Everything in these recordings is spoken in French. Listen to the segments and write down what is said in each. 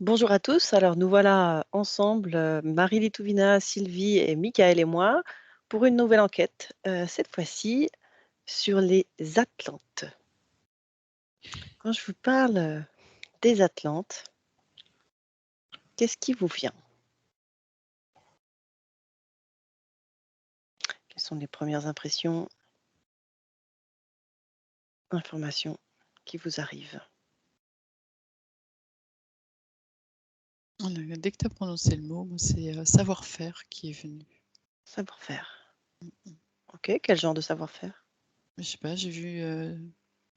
Bonjour à tous. Alors nous voilà ensemble, Marie Litovina, Sylvie et Michael et moi, pour une nouvelle enquête, cette fois-ci sur les Atlantes. Quand je vous parle, des Atlantes, qu'est-ce qui vous vient? Quelles sont les premières impressions, informations qui vous arrivent? Dès que tu as prononcé le mot, moi, c'est savoir-faire qui est venu. Savoir-faire. Mm. OK, quel genre de savoir-faire? Je sais pas, j'ai vu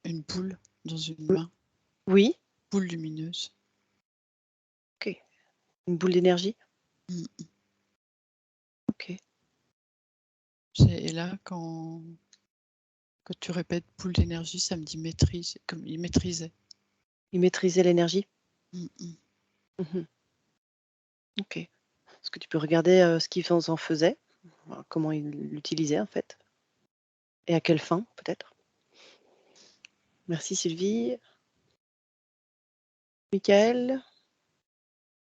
une boule dans une main, Oui? boule lumineuse. OK. Une boule d'énergie? Mm. OK. Et là, quand tu répètes boule d'énergie, ça me dit maîtrise, comme il maîtrisait. Il maîtrisait l'énergie? Mm. Mmh. OK. Est-ce que tu peux regarder, ce qu'il en faisait? Comment il l'utilisait en fait? Et à quelle fin peut-être? Merci Sylvie. Michael,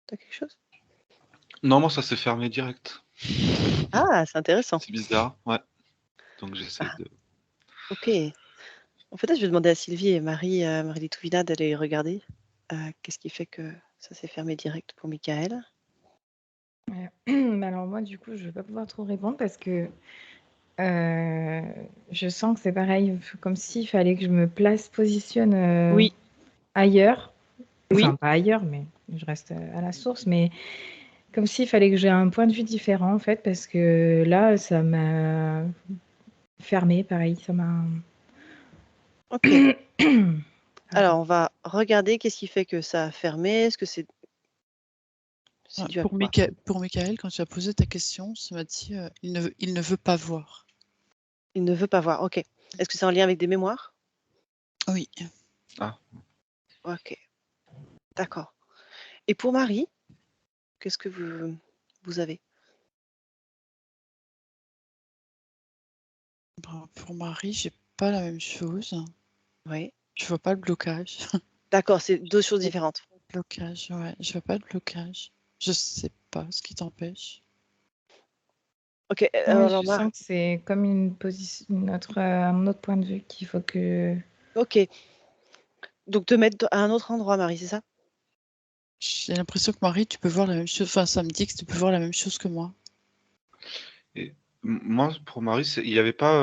tu as quelque chose? Non, moi, ça s'est fermé direct. Ah, c'est intéressant. C'est bizarre, ouais. Donc j'essaie Ah, de. OK. Peut-être je vais demander à Sylvie et Marie Litovina d'aller regarder, qu'est-ce qui fait que ça s'est fermé direct pour Michael? Bah, alors moi, du coup, je vais pas pouvoir trop répondre parce que, je sens que c'est pareil, comme s'il fallait que je me positionne, Oui. ailleurs. Oui? Enfin, pas ailleurs, mais je reste, à la source, mais comme s'il fallait que j'ai un point de vue différent, en fait, parce que là, ça m'a fermée, pareil, ça m'a OK. pardon. Alors on va regarder qu'est-ce qui fait que ça a fermé. Est-ce que c'est dû à Pour quoi? Michael, quand tu as posé ta question, ça m'a dit il ne veut pas voir. Il ne veut pas voir, OK. Est-ce que c'est en lien avec des mémoires? Oui. Ah, OK, d'accord. Et pour Marie, qu'est-ce que vous avez? Pour Marie, j'ai pas la même chose. Oui. Je vois pas le blocage. D'accord, c'est 2 choses différentes. Blocage, ouais. Je vois pas de blocage. Je sais pas ce qui t'empêche. OK, Oui, alors je sens que c'est comme un autre point de vue qu'il faut que OK. Donc te mettre à un autre endroit Marie, c'est ça? J'ai l'impression que Marie, tu peux voir la même chose. Enfin, ça me dit que tu peux voir la même chose que moi. moi, pour Marie, il n'y avait pas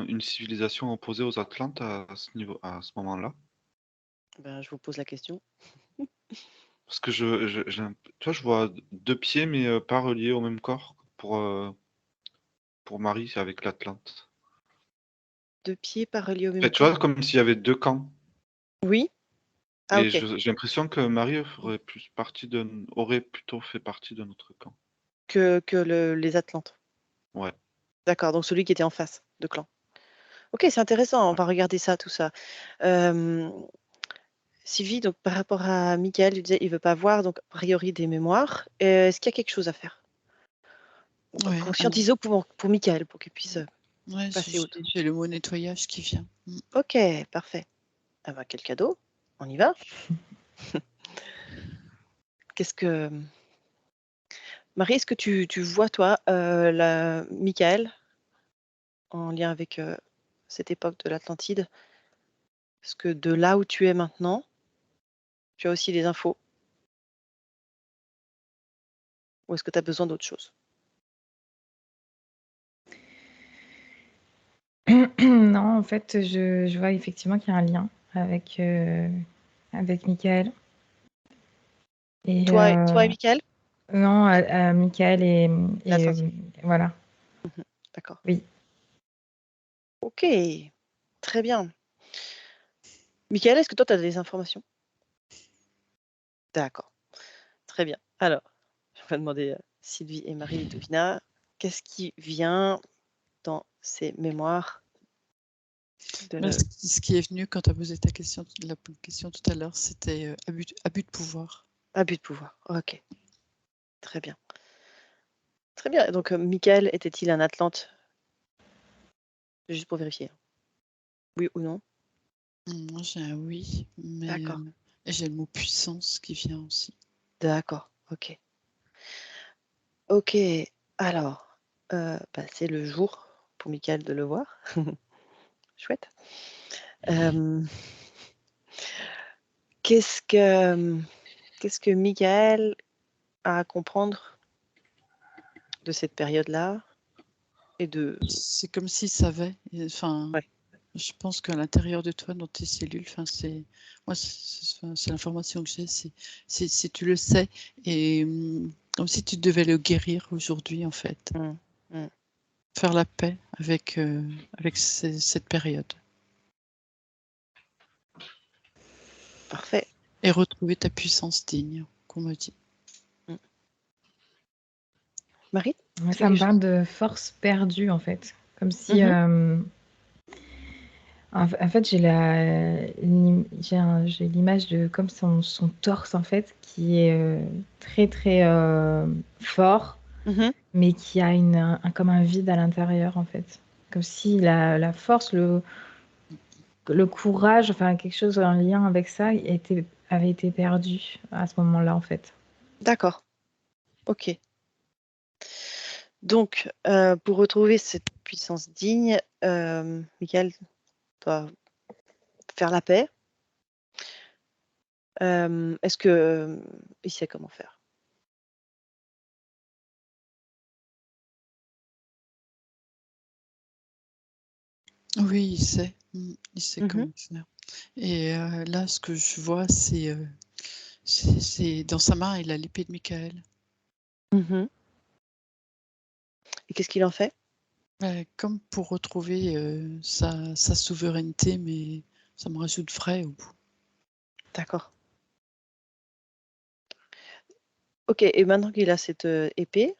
une civilisation opposée aux Atlantes à ce niveau, à ce moment-là. Ben, je vous pose la question. Parce que tu vois, je vois deux pieds, mais pas reliés au même corps pour Marie, c'est avec l'Atlante. 2 pieds pas reliés au En fait, même tu vois, corps? comme s'il y avait deux camps. Oui? Ah Et OK. j'ai l'impression que Marie aurait plutôt fait partie de notre camp. Que les Atlantes. Ouais. D'accord, donc celui qui était en face de clan. OK, c'est intéressant, on Ouais. va regarder ça, tout ça. Hem, Sylvie, donc par rapport à Michael, tu disais il veut pas voir, donc a priori des mémoires. Est-ce qu'il y a quelque chose à faire? On va Ouais, conscientiser pour Michael, pour qu'il puisse, ouais, passer outre. j'ai le mot nettoyage qui vient. OK, parfait. Ah bah, quel cadeau. On y va? Qu'est-ce que Marie, est-ce que tu vois toi, Michael en lien avec, cette époque de l'Atlantide? Est-ce que de là où tu es maintenant, tu as aussi des infos? Ou est-ce que tu as besoin d'autre chose? Non, en fait, je vois effectivement qu'il y a un lien avec Michael et Toi et Michael? non, Michael et L'Atlantide. voilà, Mmh. D'accord. oui. OK, très bien. Michael, est-ce que toi tu as des informations? D'accord, très bien. Alors, on va demander à Sylvie et Marie Litovina, qu'est-ce qui vient dans ces mémoires de Mais le ce qui est venu quand tu as posé la question tout à l'heure, c'était abus de pouvoir. abus de pouvoir? OK, très bien. Très bien, donc Michael était-il un Atlante? Juste pour vérifier, hein. Oui ou non? Moi, j'ai un oui, mais D'accord. j'ai le mot puissance qui vient aussi. D'accord, ok. Ok, alors, c'est le jour pour Michael de le voir. Chouette. Euh, qu'est-ce que Michael a à comprendre de cette période-là et de... C'est comme s'il savait. Enfin, Ouais. je pense qu'à l'intérieur de toi, dans tes cellules, enfin, c'est l'information que j'ai. Si tu le sais, et comme si tu devais le guérir aujourd'hui, en fait, faire la paix avec cette période Parfait. et retrouver ta puissance digne, qu'on me dit. Marie, Ouais, tu ça as me quelque parle chose? de force perdue, en fait. Comme si, en fait, j'ai l'image de comme son torse, en fait, qui est très, très fort, Mhm. mais qui a comme un vide à l'intérieur, en fait. Comme si la force, le courage, enfin, quelque chose en lien avec ça avait été perdu à ce moment-là, en fait. D'accord. Ok. Donc, pour retrouver cette puissance digne, Michael doit faire la paix. Est-ce que il sait comment faire? Oui, il sait. Il sait Mhm. comment faire. Et là, ce que je vois, c'est dans sa main, il a l'épée de Michael. Mhm. Et qu'est-ce qu'il en fait? Comme pour retrouver sa souveraineté, mais ça me rajoute frais au bout. D'accord. Ok, et maintenant qu'il a cette épée,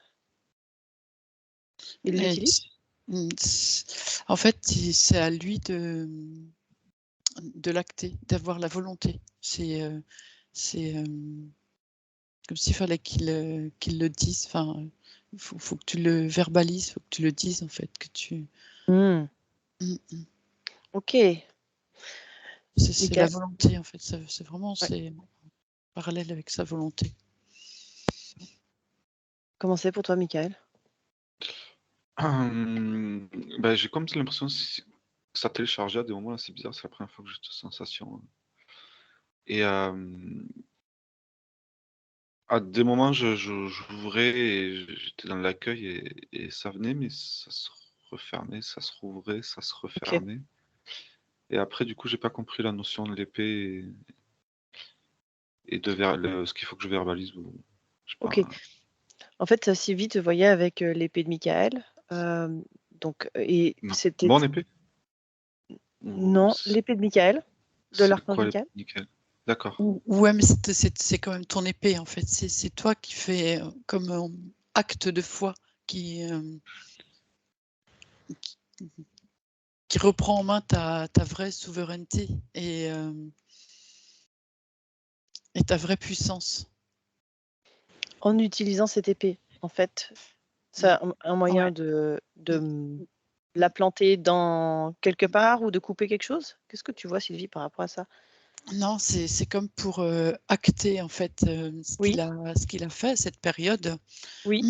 il Et l'utilise? en fait, c'est à lui de l'acter, d'avoir la volonté. C'est comme s'il fallait qu'il le dise. Enfin, faut que tu le verbalises, faut que tu le dises en fait, que tu. Hmm. Mm, mm. Ok, C'est la Michael. volonté en fait. C'est vraiment Ouais. c'est parallèle avec sa volonté. Comment c'est pour toi, Michael? J'ai comme l'impression que ça téléchargeait à des moments, là, c'est bizarre, c'est la première fois que j'ai cette sensation. Et à des moments, j'ouvrais et j'étais dans l'accueil et ça venait, mais ça se refermait, ça se rouvrait, ça se Ok, refermait. Et après, du coup, j'ai pas compris la notion de l'épée et ce qu'il faut que je verbalise. Ou, je sais ok. pas. En fait, Sylvie te voyait avec l'épée de Michael. Donc, et Non. c'était... Mon épée? Ou Non, l'épée de Michael, de c'est l'archange quoi l'épée? Michael. Nickel. D'accord. Ouais, mais c'est quand même ton épée en fait. C'est toi qui fais comme acte de foi qui reprend en main ta vraie souveraineté et ta vraie puissance. En utilisant cette épée, en fait, c'est un moyen Ouais. de la planter dans quelque part ou de couper quelque chose? Qu'est-ce que tu vois, Sylvie, par rapport à ça? Non, c'est comme pour acter en fait ce Oui, qu'il a fait cette période oui,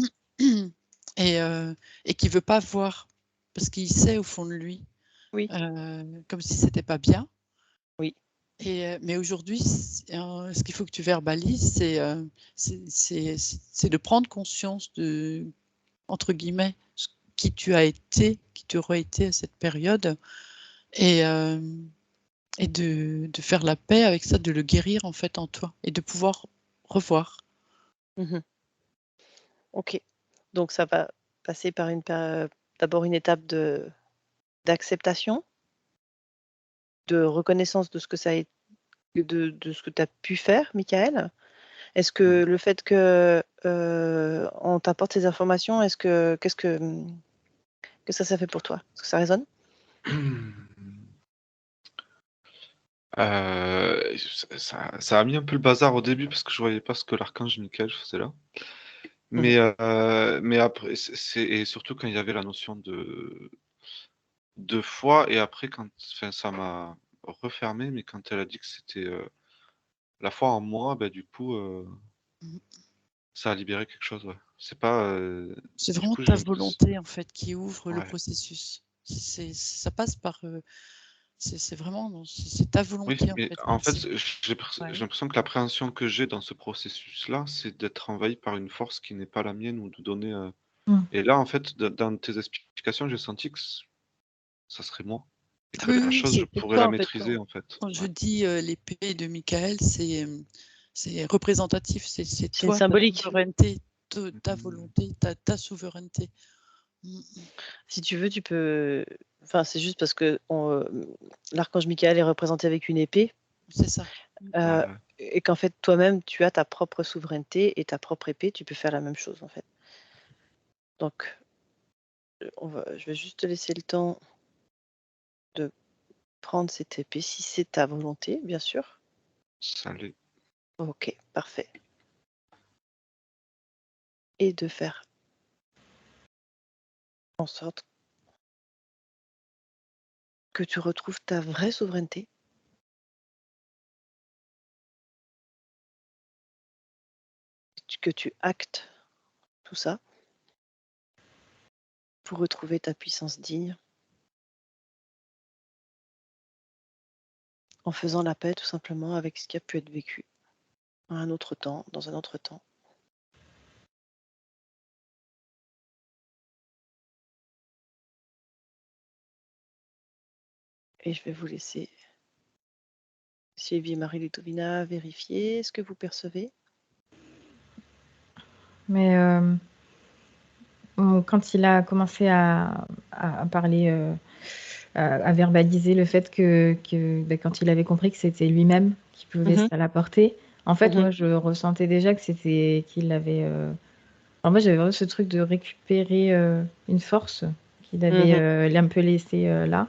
et qui veut pas voir parce qu'il sait au fond de lui oui, comme si c'était pas bien. oui. Mais aujourd'hui, ce qu'il faut que tu verbalises, c'est de prendre conscience de, entre guillemets, qui tu as été, qui tu aurais été à cette période, et de faire la paix avec ça, de le guérir en fait en toi, et de pouvoir revoir. Mmh. OK. Donc ça va passer par d'abord une étape d'acceptation, de reconnaissance de ce que ça a de ce que tu as pu faire, Michael. Est-ce Mm. que le fait que, on t'apporte ces informations, qu'est-ce que ça fait pour toi? Est-ce que ça résonne? Ça a mis un peu le bazar au début parce que je voyais pas ce que l'archange Michael faisait là. Mmh. Mais après, et surtout quand il y avait la notion de foi, et après, enfin, ça m'a refermé, mais quand elle a dit que c'était la foi en moi, bah, du coup, Mmh. Ça a libéré quelque chose, ouais. C'est pas, C'est du vraiment coup, j'ai ta l'impress volonté, en fait, qui ouvre le ouais. processus. Ça passe par, c'est vraiment c'est ta Oui, volonté, en mais fait, en fait, c'est j'ai ouais. l'impression que l'appréhension que j'ai dans ce processus-là, c'est d'être envahi par une force qui n'est pas la mienne ou de donner, Mmh. et là, en fait, dans tes explications, j'ai senti que ça serait moi et Ah que oui, la oui, oui, chose, je c'est pourrais toi, la en fait, maîtriser, en fait. quand je Ouais. dis, l'épée de Michael, c'est représentatif, c'est C'est une toi, ta symbolique. souveraineté, te ta Mmh. volonté, ta souveraineté. Mmh mh. Si tu veux, tu peux enfin, c'est juste parce que l'archange Michael est représenté avec une épée, C'est ça. Mmh. Ouais, heu ouais. et qu'en fait, toi-même, tu as ta propre souveraineté et ta propre épée, tu peux faire la même chose, en fait. Donc, je vais juste te laisser le temps de prendre cette épée, si c'est ta volonté, bien sûr. Ça l'est. OK, parfait et de faire en sorte que tu retrouves ta vraie souveraineté, que tu actes tout ça pour retrouver ta puissance digne, en faisant la paix tout simplement avec ce qui a pu être vécu à un autre temps, dans un autre temps. Et je vais vous laisser, Sylvie et Marie-Litovina, vérifier ce que vous percevez. Mais quand il a commencé à parler, à verbaliser le fait que quand il avait compris que c'était lui-même qui pouvait Mmh se l'apporter, en fait, mh. moi, je ressentais déjà que c'était qu'il avait, alors moi, j'avais vraiment ce truc de récupérer, une force qu'il avait, Mmh. un peu laissée, là.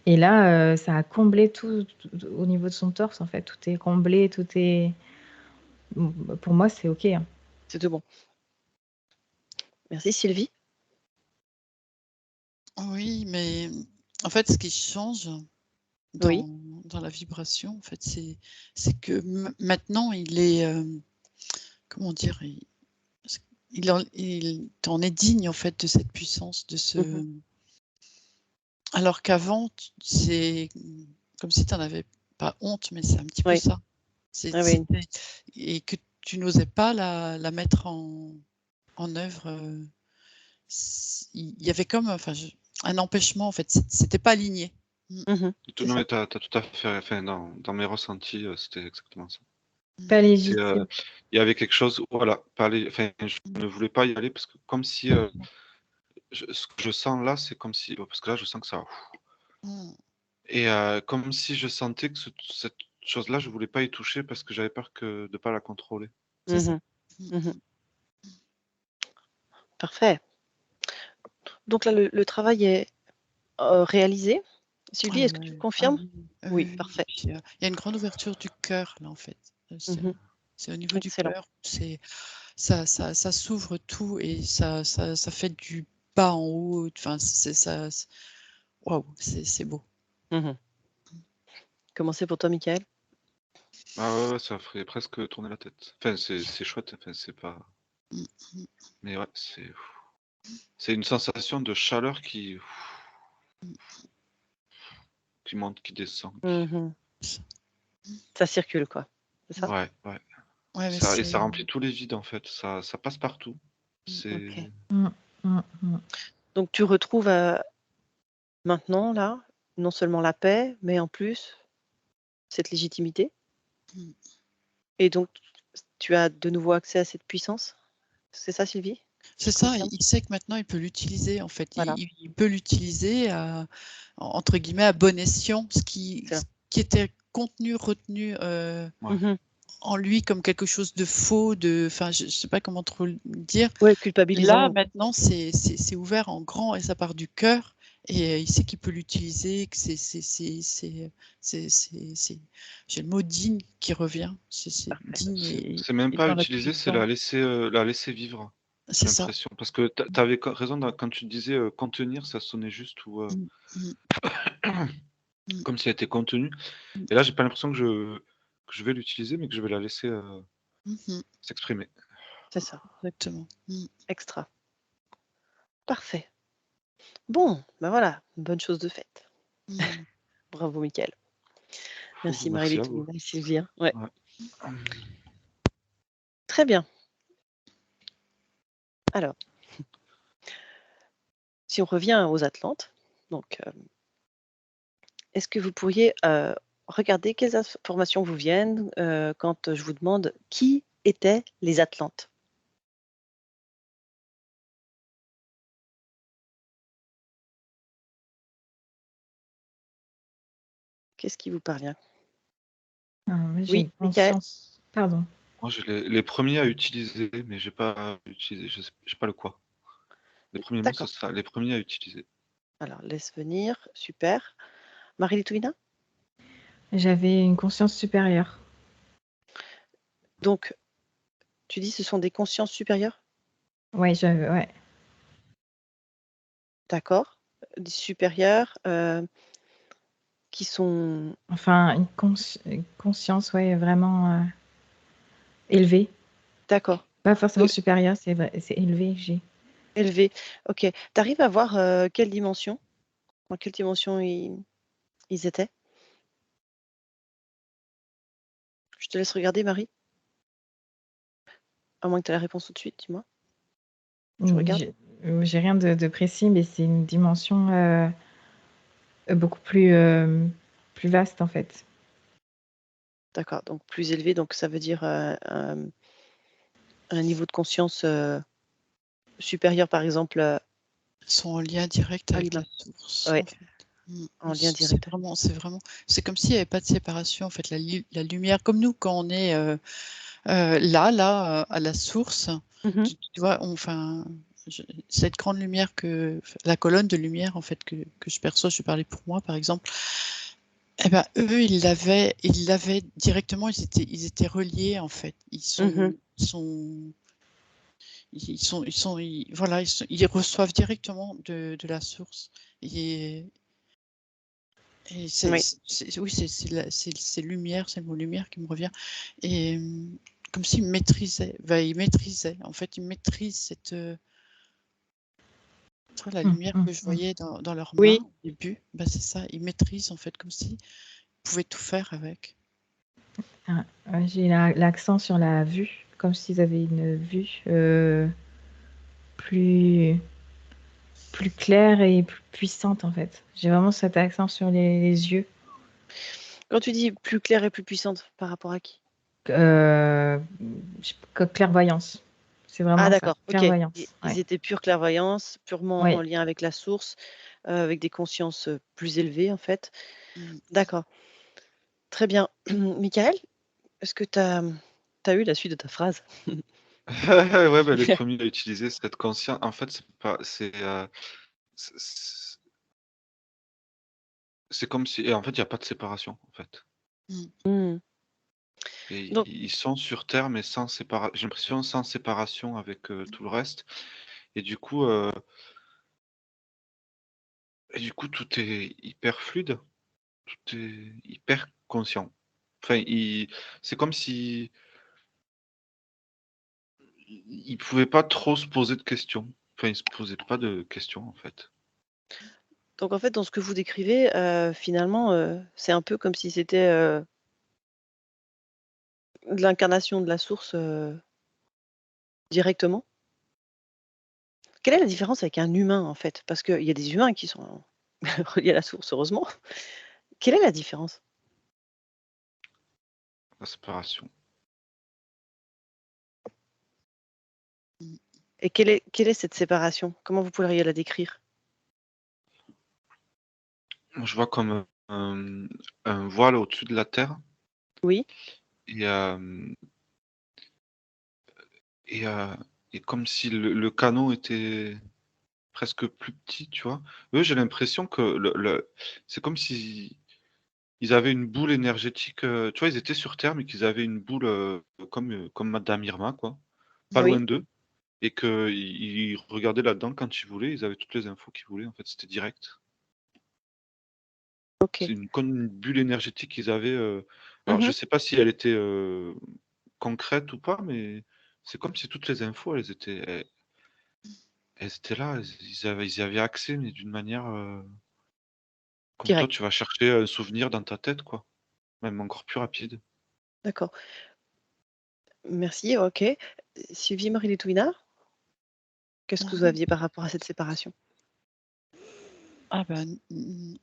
Et là, ça a comblé tout au niveau de son torse, en fait. Tout est comblé, tout est pour moi, c'est OK, hein. C'est tout bon. Merci Sylvie. Oui, mais en fait, ce qui change Oui. dans la vibration, en fait, c'est que maintenant, il est, comment dire? Il t'en est digne, en fait, de cette puissance, de Mmh. ce alors qu'avant, c'est comme si tu en avais pas honte, mais c'est un petit peu Oui. ça. Ah oui. C'était et que tu n'osais pas la mettre en œuvre, il y avait comme, enfin, un empêchement, en fait, c'était pas aligné. Mmh. Mmh. C'est Non, ça. mais tu as tout à fait, enfin, dans mes ressentis, c'était exactement ça. Pas C'est, légitime. il y avait quelque chose, voilà, pas aller, enfin, je Mmh. ne voulais pas y aller parce que comme si, ce que je sens là, c'est comme si, parce que là, je sens que ça, Mmh. et comme si je sentais que cette chose-là, je voulais pas y toucher parce que j'avais peur de pas la contrôler. C'est ça. Mmh. Mmh Mmh. mh. Parfait. Donc là, le travail est, réalisé. Ah Sylvie, est-ce que tu ouais, ah confirmes? oui, oui, Oui, oui, et parfait. puis, il y a une grande ouverture du cœur là, en fait. Mmh. C'est au niveau du Excellent. cœur, ça s'ouvre tout et ça fait du bas en haut, enfin c'est ça waouh, c'est beau. Mmh. Comment c'est pour toi, Michael? Ah ouais, ouais, ça ferait presque tourner la tête. Enfin, c'est chouette, enfin, c'est pas, Mmh mh. mais ouais, c'est une sensation de chaleur qui monte, qui descend, Mmh. Ça circule, quoi, c'est ça? ouais, ouais. Ouais, mais Ça, et c'est ça remplit tous les vides, en fait, ça passe partout. mmh, OK. C'est Mmh. Mmh mh. Donc tu retrouves, maintenant, là, non seulement la paix, mais en plus, cette légitimité mmh. et donc tu as de nouveau accès à cette puissance? C'est ça, Sylvie? C'est Tu ça, confirmes? il sait que maintenant il peut l'utiliser en fait. Voilà, Il peut l'utiliser à entre guillemets «à bon escient», ce excellent. qui était contenu, retenu, ouais. Mmh. en lui comme quelque chose de faux, de enfin je sais pas comment trop le dire. Ouais, Là, culpabilisant. maintenant, c'est ouvert en grand et ça part du cœur et il sait qu'il peut l'utiliser, que c'est j'ai le mot digne qui revient. C'est Parfait. digne C'est même et pas dans la utiliser, c'est puissance. la laisser vivre, j'ai C'est ça. l'impression. Parce que tu avais raison quand tu disais, contenir, ça sonnait juste ou, Mmh, mmh, mmh, comme si elle était contenue, mmh. et là, j'ai pas l'impression que je vais l'utiliser, mais que je vais la laisser, s'exprimer. C'est ça, Exactement. extra. Parfait. Bon, ben voilà, une bonne chose de faite. Bravo, Mickaël. Merci, Merci Marie-Lé à vous. Touvina et Sylvia. Ouais. Ouais. Très bien. Alors, si on revient aux Atlantes, donc, est-ce que vous pourriez regarder quelles informations vous viennent quand je vous demande qui étaient les Atlantes? Qu'est-ce qui vous parvient? Moi, j'ai Oui, Mickaël? conscience. Pardon. Moi, j'ai les premiers à utiliser, mais j'ai pas utilisé, j'ai pas le quoi. Les premiers mots, ce D'accord. sera les premiers à utiliser. Alors, laisse venir. Super. Marie-Lé Touvina? J'avais une conscience supérieure. Donc, tu dis ce sont des consciences supérieures? Ouais, ouais. D'accord. Des supérieures qui sont Enfin, une conscience, ouais, vraiment élevée. d'accord. Pas forcément supérieure, c'est élevé, j'ai. Élevées. Ok. Tu arrives à voir quelle dimension? Dans quelle dimension ils étaient? Je te laisse regarder, Marie. À moins que tu aies la réponse tout de suite, dis-moi. Je regarde. J'ai rien de précis, mais c'est une dimension beaucoup plus vaste, en fait. D'accord, donc plus élevé, donc ça veut dire un niveau de conscience supérieur, par exemple, Ils sont en lien direct à avec la l'humain. source. Ouais, En fait. en lien direct. C'est comme s'il n'y avait pas de séparation. En fait, la lumière, comme nous, quand on est là, à la source, Mhm. tu vois, cette grande lumière la colonne de lumière, en fait, que je perçois, je parlais pour moi, par exemple. Eh ben, eux, ils l'avaient directement. Ils étaient reliés, en fait. Mhm. Ils reçoivent directement de la source. Et Oui, c'est lumière, c'est le mot lumière qui me revient. Et comme s'ils maîtrisaient, en fait, ils maîtrisent cette, la lumière que je voyais dans leurs mains oui, au début. C'est ça, ils maîtrisent, en fait, comme s'ils pouvaient tout faire avec. J'ai l'accent sur la vue, comme s'ils avaient une vue plus claire et plus puissante, en fait. J'ai vraiment cet accent sur les yeux. quand tu dis plus claire et plus puissante, par rapport à qui? Clairvoyance. C'est Ah vraiment ça, d'accord, ok. clairvoyance. Ils étaient pure clairvoyance, purement Oui. en lien avec la source, avec des consciences plus élevées, en fait. D'accord. Très bien. Michael, est-ce que tu as eu la suite de ta phrase? Ouais, les premiers à utiliser cette conscience, en fait, c'est comme si, et en fait, il y a pas de séparation, en fait. Mmh. Et Donc ils sont sur terre, mais sans séparation. J'ai l'impression sans séparation avec tout le reste. Et du coup, tout est hyper fluide, tout est hyper conscient. Enfin, c'est comme si ils pouvaient pas trop se poser de questions. Enfin, ils se posaient pas de questions, en fait. donc en fait, dans ce que vous décrivez, finalement, c'est un peu comme si c'était, de l'incarnation de la source, directement? Quelle est la différence avec un humain, en fait? Parce qu'il y a des humains qui sont reliés à la source, heureusement. Quelle est la différence? La séparation. Et quelle est cette séparation? Comment vous pourriez la décrire? Moi, je vois comme un voile au-dessus de la terre. Oui? Et, et, euh, et comme si le canot était presque plus petit, tu vois. Eux, j'ai l'impression que c'est comme si ils avaient une boule énergétique. Tu vois, ils étaient sur Terre, mais qu'ils avaient une boule comme Madame Irma, quoi. Pas loin Oui? d'eux. Et qu'ils regardaient là-dedans quand ils voulaient. Ils avaient toutes les infos qu'ils voulaient. En fait, c'était direct. OK. C'est comme une bulle énergétique qu'ils avaient. Alors, je Mmh. sais pas si elle était concrètes ou pas, mais c'est comme si toutes les infos, elles étaient là, ils y avaient accès, mais d'une manière, comme toi, Direct. tu vas chercher un souvenir dans ta tête, quoi. Même encore plus rapide. D'accord. Merci, OK. Sylvie, Marie-Létouyna, qu'est-ce que vous aviez par rapport à cette séparation? Ah ben,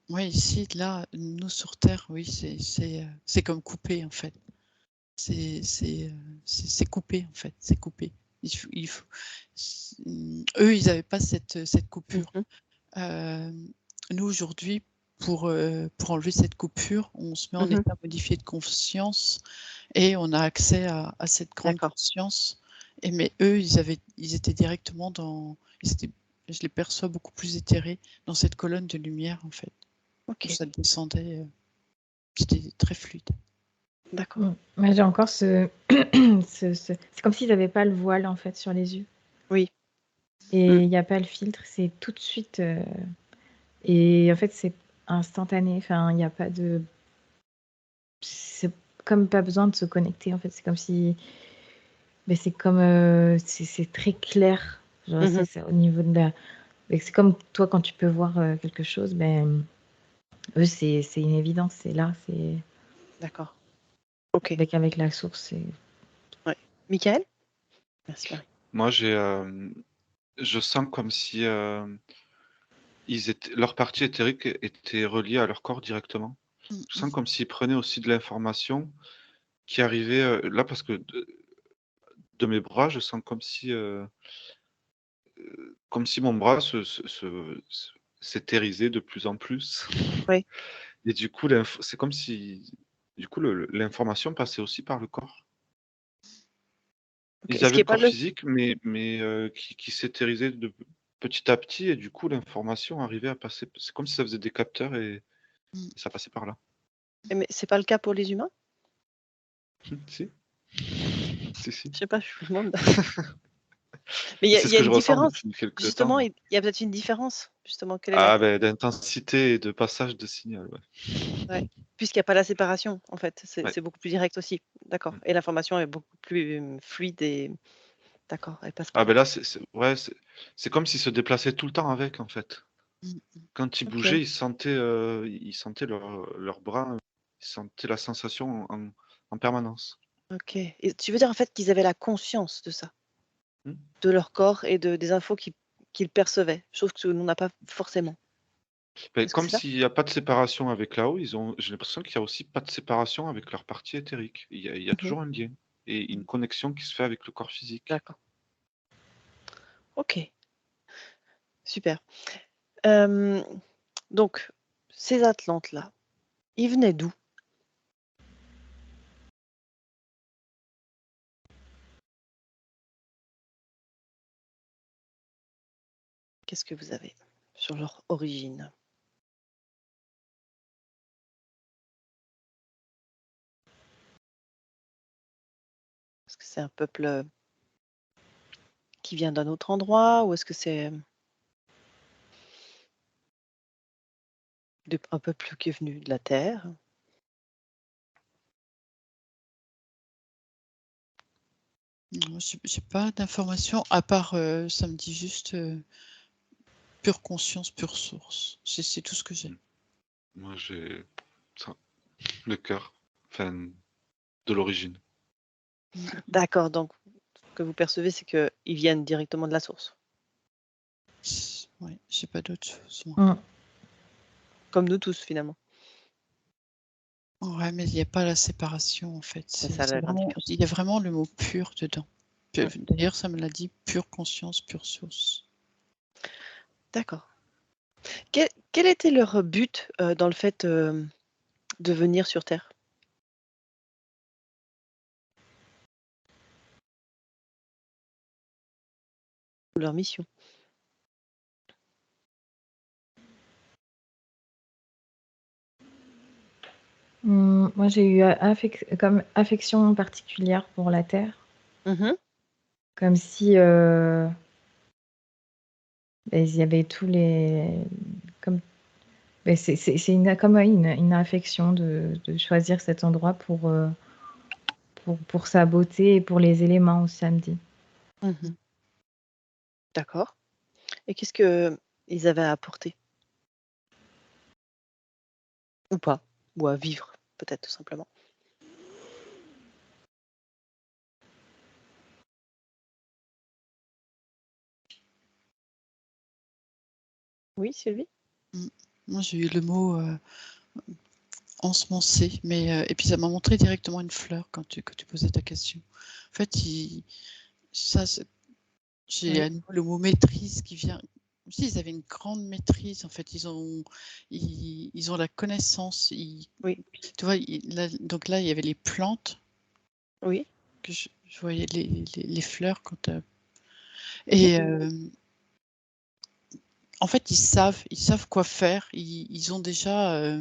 ouais, ici, là, nous sur Terre, oui, c'est comme coupé en fait. C'est coupé en fait, c'est coupé. Eux, ils n'avaient pas cette coupure. Nous aujourd'hui, pour enlever cette coupure, on se met en état modifié de conscience et on a accès à cette grande D'accord. conscience. Mais eux, ils étaient directement je les perçois beaucoup plus éthérés dans cette colonne de lumière en fait. OK. Ça descendait, c'était très fluide. D'accord. Moi, j'ai encore c'est comme s'ils n'avaient pas le voile en fait sur les yeux. Oui. Et il n'y a pas le filtre, c'est tout de suite. Et en fait, c'est instantané. Enfin, il n'y a pas de. C'est comme pas besoin de se connecter en fait. C'est comme si. Mais c'est comme. C'est très clair. Genre, ça, c'est au niveau de la. C'est comme toi quand tu peux voir quelque chose, ben. Eux, c'est une évidence, c'est là, c'est. D'accord. OK. Avec la source, c'est. Ouais. Michael? Merci Marie. Moi, je sens comme si leur partie éthérique était reliée à leur corps directement. Je sens comme s'ils prenaient aussi de l'information qui arrivait là, parce que de mes bras, je sens comme si mon bras s'éthérisait de plus en plus. Oui. Et du coup, c'est comme si, du coup, l'information passait aussi par le corps. OK. Ils Ce qui avaient est le pas corps le physique, mais qui s'éthérisait de petit à petit, et du coup, l'information arrivait à passer. C'est comme si ça faisait des capteurs et ça passait par là. mais c'est pas le cas pour les humains? Si, si. Je sais pas, je me demande. Mais C'est il ce y a que je une ressens différence. depuis quelques temps, Justement, là. il y a peut-être une différence. Justement, quelle est la Ah ben, d'intensité et de passage de signal, ouais. ouais. Puisqu'il y a pas la séparation, en fait, Ouais. c'est beaucoup plus direct aussi. D'accord. Et l'information est beaucoup plus, fluide et d'accord, elle passe Ah par ben là, ouais, c'est comme s'ils se déplaçaient tout le temps avec, en fait. Quand ils bougeaient, OK. ils sentaient leurs bras, ils sentaient la sensation en permanence. OK. Et tu veux dire, en fait, qu'ils avaient la conscience de ça? Mmh. De leur corps et des infos qu'ils percevaient, chose que nous on n'a pas forcément. Beh, Est-ce que comme c'est ça? s'il y a pas de séparation avec là-haut, j'ai l'impression qu'il y a aussi pas de séparation avec leur partie éthérique. Il y a Mmh. toujours un lien et une connexion qui se fait avec le corps physique. D'accord. OK, super. Hem, donc ces Atlantes-là, ils venaient d'où? Qu'est-ce que vous avez sur leur origine? Est-ce que c'est un peuple, qui vient d'un autre endroit ou est-ce que c'est, un peuple qui est venu de la Terre? Non, j'ai pas d'informations à part, ça me dit juste, pure conscience, pure source. C'est tout ce que j'ai. Moi, j'ai ça, le cœur, enfin, de l'origine. D'accord, donc ce que vous percevez, c'est qu'ils viennent directement de la source? Ouais, j'ai pas d'autre chose, moi. Mmh. Comme nous tous finalement? Ouais, mais il y a pas la séparation, en fait. C'est ça la grande différence. Il y a vraiment le mot pur dedans. Mmh. D'ailleurs, ça me l'a dit, pure conscience, pure source. D'accord. Quel était leur but, dans le fait, de venir sur Terre? Ou leur mission? Moi, j'ai eu comme affection particulière pour la Terre, Mmh. comme si il y avait tous les. Comme, c'est comme une affection de choisir cet endroit pour sa beauté et pour les éléments aussi, ça me dit. Mhm. D'accord. Et qu'est-ce que ils avaient à apporter? Ou pas? Ou à vivre, peut-être, tout simplement. Oui, Sylvie? Moi, j'ai eu le mot ensemencer, mais et puis ça m'a montré directement une fleur quand tu posais ta question. En fait, j'ai Oui. à nouveau le mot maîtrise qui vient. Comme si ils avaient une grande maîtrise. En fait, ils ont la connaissance. Oui. Tu vois, donc là, il y avait les plantes Oui. que je voyais les fleurs quand. Mhm. Et en fait, ils savent quoi faire. Ils ont déjà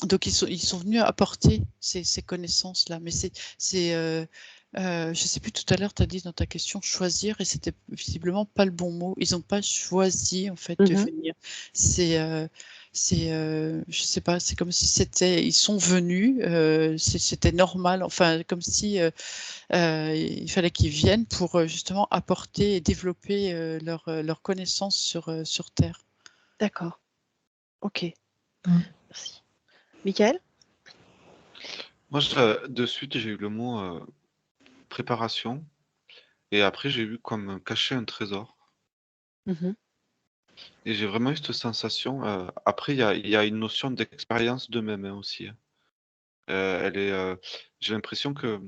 donc ils sont venus apporter ces connaissances-là. Mais je sais plus, tout à l'heure, tu as dit dans ta question choisir, et c'était visiblement pas le bon mot. Ils n'ont pas choisi en fait de Mhm. venir. Je sais pas, c'est comme si ils sont venus, c'était normal. Enfin, comme si il fallait qu'ils viennent pour justement apporter et développer leur connaissance sur Terre. D'accord. Ok. Mm. Merci. Michael? Moi, de suite, j'ai eu le mot préparation. Et après, j'ai eu comme cacher un trésor. Mhm. Et j'ai vraiment eu cette sensation. Après, il y a une notion d'expérience de même aussi, hein. J'ai l'impression que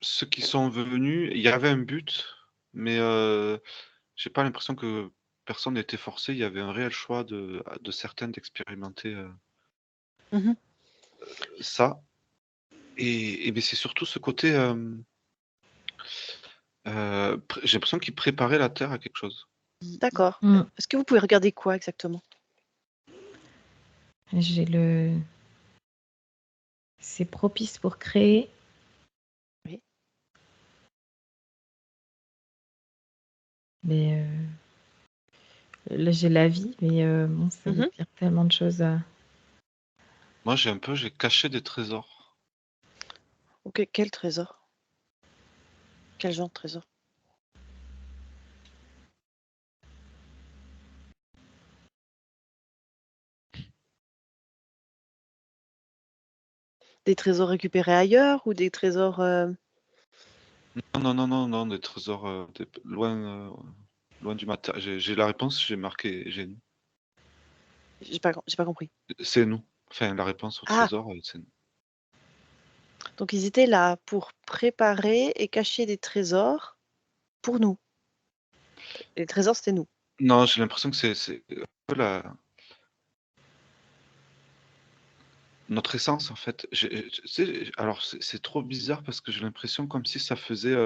ceux qui sont venus, il y avait un but, mais j'ai pas l'impression que personne n'était forcé. Il y avait un réel choix de certains d'expérimenter Mhm. ça. Mais c'est surtout ce côté. J'ai l'impression qu'ils préparaient la terre à quelque chose. D'accord. Mm. Est-ce que vous pouvez regarder quoi exactement? C'est propice pour créer. Oui. Mais là, j'ai la vie, mais bon, ça veut Mhm. dire tellement de choses. Moi, j'ai caché des trésors. Ok, quel trésor? Quel genre de trésor? Des trésors récupérés ailleurs ou des trésors Non, non, non, non, non, des trésors loin du matériel. J'ai la réponse, j'ai marqué génie. j'ai pas compris. C'est nous. Enfin, la réponse au Ah, trésor, c'est nous. donc ils étaient là pour préparer et cacher des trésors pour nous. Et les trésors, c'était nous. Non, j'ai l'impression que c'est un peu notre essence, en fait. Tu sais, alors, c'est trop bizarre parce que j'ai l'impression comme si ça faisait.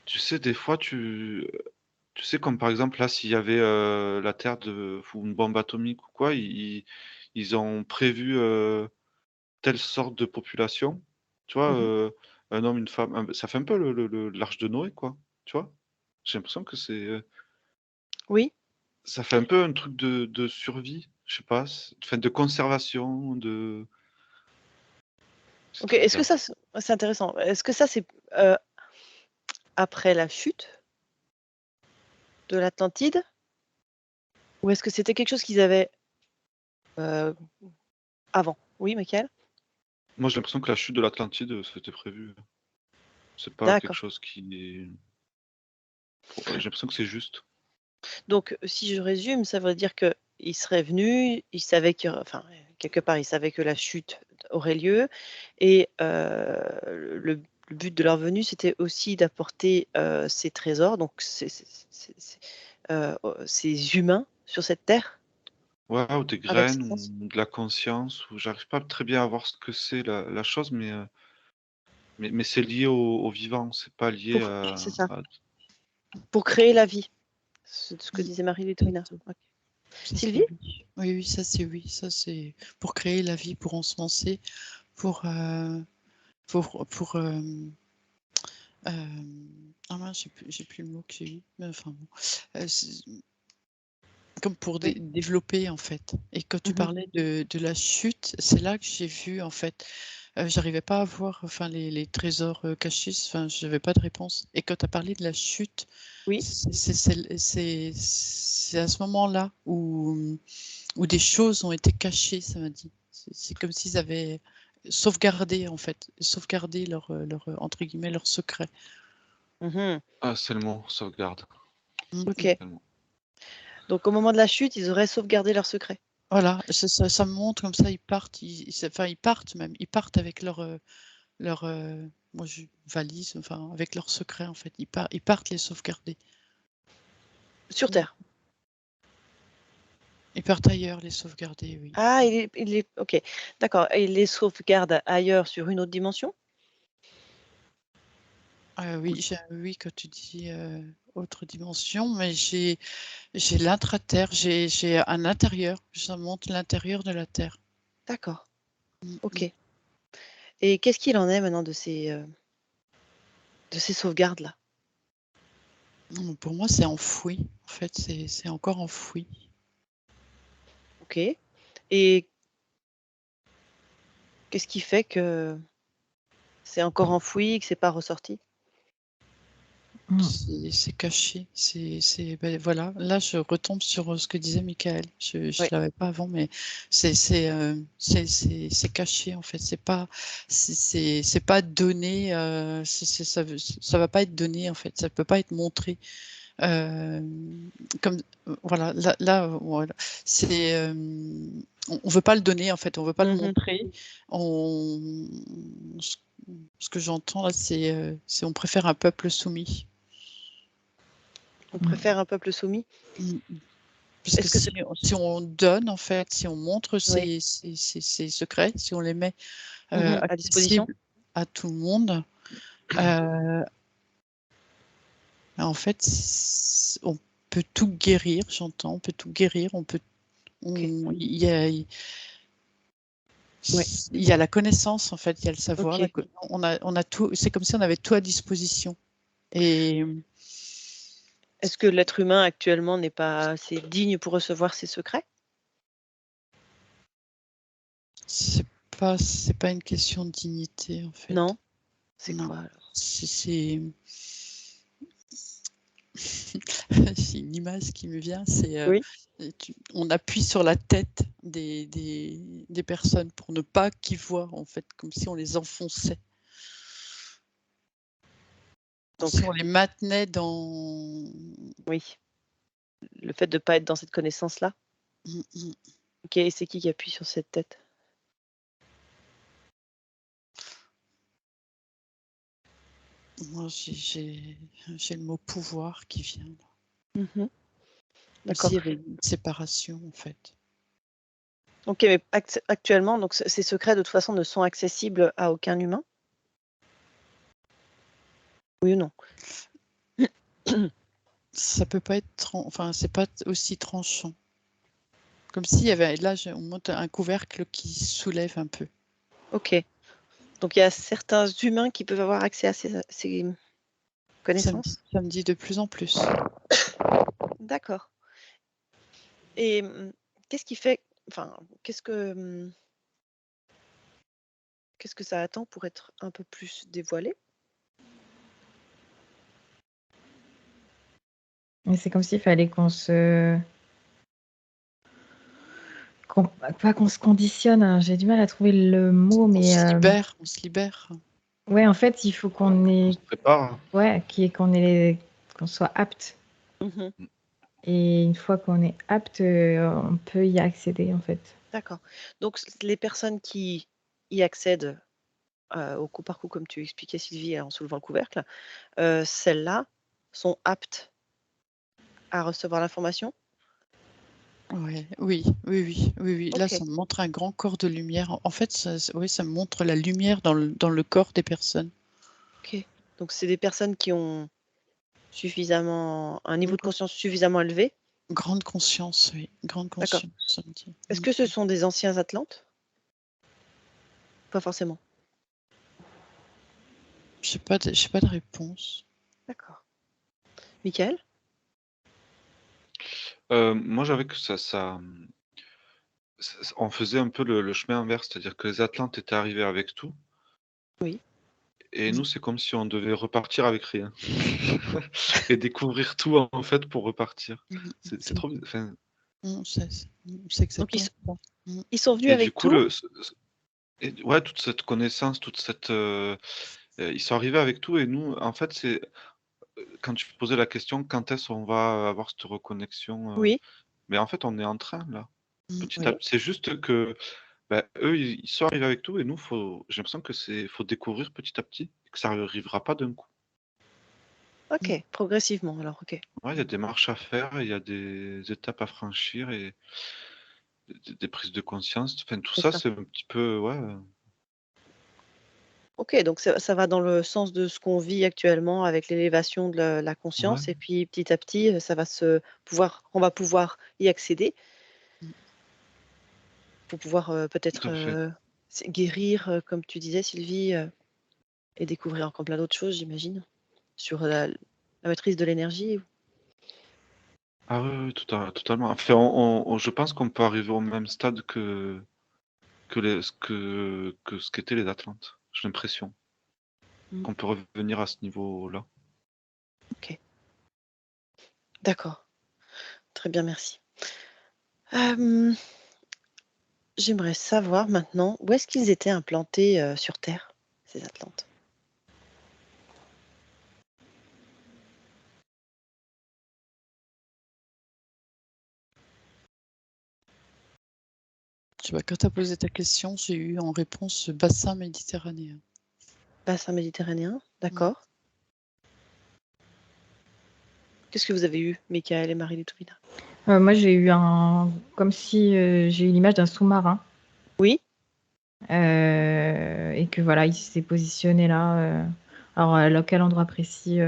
Tu sais, des fois, tu sais, comme par exemple, là, s'il y avait la Terre ou une bombe atomique ou quoi, ils ont prévu telle sorte de population. Tu vois, Mhm. un homme, une femme. Ça fait un peu l'arche de Noé, quoi. Tu vois? J'ai l'impression que Oui. ça fait un peu un truc de survie, je sais pas, enfin, de conservation, c'est Ok, trop est-ce que bizarre. ça, c'est intéressant. Est-ce que ça, c'est euh, après la chute de l'Atlantide? Ou est-ce que c'était quelque chose qu'ils avaient euh, avant? Oui, Michael? Moi, j'ai l'impression que la chute de l'Atlantide, c'était prévu. C'est pas quelque D'accord. chose qui est. J'ai l'impression que c'est juste. Donc, si je résume, ça veut dire qu'ils seraient venus, ils savaient que, enfin, quelque part, ils savaient que la chute aurait lieu, et le but de leur venue, c'était aussi d'apporter ces trésors, donc ces humains sur cette terre, Ouais, ou des avec ce graines, sens. ou de la conscience, ou j'arrive pas très bien à voir ce que c'est la chose, mais c'est lié au vivant, c'est pas lié C'est ça, à- pour créer la vie, c'est ce que Mm. disait Marie-Létouina. Ok. Ça, c'est Sylvie? oui. Oui, oui, ça, c'est oui. Ça, c'est pour créer la vie, pour ensemencer, pour. Ah mince, j'ai plus le mot que j'ai eu. Mais enfin bon. comme pour Oui. développer, en fait. Et quand tu Mhm. parlais de la chute, c'est là que j'ai vu, en fait, j'arrivais pas à voir enfin, les trésors cachés, enfin, je n'avais pas de réponse. Et quand tu as parlé de la chute, Oui. c'est à ce moment-là où des choses ont été cachées, ça m'a dit. C'est comme s'ils avaient sauvegardé, en fait, sauvegardé entre guillemets, leur secret. Mhm. Ah, c'est le mot, sauvegarde. Ok. C'est le mot. Donc au moment de la chute, ils auraient sauvegardé leur secret. Voilà, ça me montre comme ça, ils partent, enfin ils partent même, ils partent avec leur valise, enfin avec leur secret en fait, ils partent les sauvegarder. Sur Terre. Ils partent ailleurs les sauvegarder, oui. Ah, ok. D'accord. Et ils les sauvegardent ailleurs sur une autre dimension? Oui, quand tu dis autre dimension, mais j'ai l'intra-terre, j'ai un intérieur, ça montre l'intérieur de la Terre. D'accord. Mm, Ok. Et qu'est-ce qu'il en est maintenant de ces sauvegardes-là? Pour moi, c'est enfoui. En fait, c'est encore enfoui. Ok. Et qu'est-ce qui fait que c'est encore enfoui et que c'est pas ressorti? C'est caché. Ben, voilà. Là, je retombe sur ce que disait Michael. Je ne Oui. l'avais pas avant, mais c'est caché en fait. C'est pas donné. Ça va pas être donné en fait. Ça peut pas être montré. Comme voilà. Voilà. On veut pas le donner en fait. On veut pas le Mhm. montrer. Ce que j'entends là, on préfère un peuple soumis. On préfère un peuple soumis? Parce que Est-ce que c'est... si on donne, en fait, si on montre Oui. ses secrets, si on les met À disposition? accessibles à tout le monde, en fait, on peut tout guérir, j'entends, on peut tout guérir, Ok. Ouais. il y a la connaissance, en fait, il y a le savoir, Ok. on a tout, c'est comme si on avait tout à disposition. Et Est-ce que l'être humain actuellement n'est pas assez digne pour recevoir ses secrets? c'est pas une question de dignité, en fait. Non? C'est Non, quoi alors? c'est c'est une image qui me vient, c'est Oui. on appuie sur la tête des personnes pour ne pas qu'ils voient, en fait, comme si on les enfonçait. Si Donc on les maintenait dans... oui, le fait de pas être dans cette connaissance-là? Mm, mm. OK, et c'est qui appuie sur cette tête? Moi, j'ai le mot pouvoir qui vient, là. Mmh. Comme D'accord. s'il y avait une séparation, en fait. OK, mais actuellement, donc ces secrets, de toute façon, ne sont accessibles à aucun humain? Oui ou non? Ça peut pas être... Enfin, c'est pas aussi tranchant. Comme s'il y avait... Là, on monte un couvercle qui soulève un peu. OK. Donc il y a certains humains qui peuvent avoir accès à ces connaissances? Ça me dit de plus en plus. D'accord. Et qu'est-ce qui fait, enfin, qu'est-ce que ça attend pour être un peu plus dévoilé? Mais c'est comme s'il fallait pas qu'on se conditionne, hein, j'ai du mal à trouver le mot, mais On se libère. ouais, en fait, il faut qu'on On se prépare. ouais, qu'on soit apte. Mmh. Et une fois qu'on est apte, on peut y accéder, en fait. D'accord. Donc les personnes qui y accèdent, au coup par coup, comme tu expliquais Sylvie, en soulevant le couvercle, celles-là sont aptes à recevoir l'information? Ouais, oui. Là, OK, ça me montre un grand corps de lumière. En fait, oui, ça me montre la lumière dans le corps des personnes. OK. Donc c'est des personnes qui ont suffisamment un niveau Une de conscience suffisamment élevé? grande conscience, oui, grande D'accord. conscience, ça me dit. Est-ce que ce sont des anciens Atlantes? Pas forcément. J'ai pas de réponse. D'accord. Michael? Moi, j'avais que on faisait un peu le chemin inverse, c'est-à-dire que les Atlantes étaient arrivés avec tout Oui. et nous, c'est comme si on devait repartir avec rien et découvrir tout, en fait, pour repartir. Mmh. C'est trop bien, enfin C'est Donc exactement ça. Mmh. ils sont venus et du avec coup, tout? ouais, toute cette connaissance, toute cette, ils sont arrivés avec tout et nous, en fait, c'est, quand tu posais la question: «Quand est-ce on va avoir cette reconnexion?» Oui, mais en fait, on est en train, là, Mmh. petit à oui. petit. C'est juste que, bah, eux, ils sont arrivés avec tout et nous, j'ai l'impression que faut découvrir petit à petit et que ça arrivera pas d'un coup. OK, Mmh. progressivement alors, OK. Ouais, il y a des marches à faire, il y a des étapes à franchir et des prises de conscience. Enfin, tout C'est ça, ça. c'est un petit peu, ouais, OK, donc ça va dans le sens de ce qu'on vit actuellement avec l'élévation de la ouais, conscience et puis petit à petit, on va pouvoir y accéder Mmh. pour pouvoir, tout peut-être, à fait. guérir, comme tu disais Sylvie, et découvrir encore plein d'autres choses j'imagine? Sur la maîtrise de l'énergie? Ah oui, oui, totalement. Enfin, je pense qu'on peut arriver au même stade que ce qu'étaient les Atlantes. J'ai l'impression Mmh, qu'on peut revenir à ce niveau-là. OK, d'accord. Très bien, merci. Hem, J'aimerais savoir maintenant où est-ce qu'ils étaient implantés, sur Terre, ces Atlantes? Tu vois, quand tu as posé ta question, j'ai eu en réponse bassin méditerranéen. Bassin méditerranéen, Mmh. d'accord. Qu'est-ce que vous avez eu, Michael et Marie Litovina? Moi, j'ai eu comme si j'ai eu l'image d'un sous-marin Oui? et que voilà, il s'est positionné là. Alors, à quel endroit précis,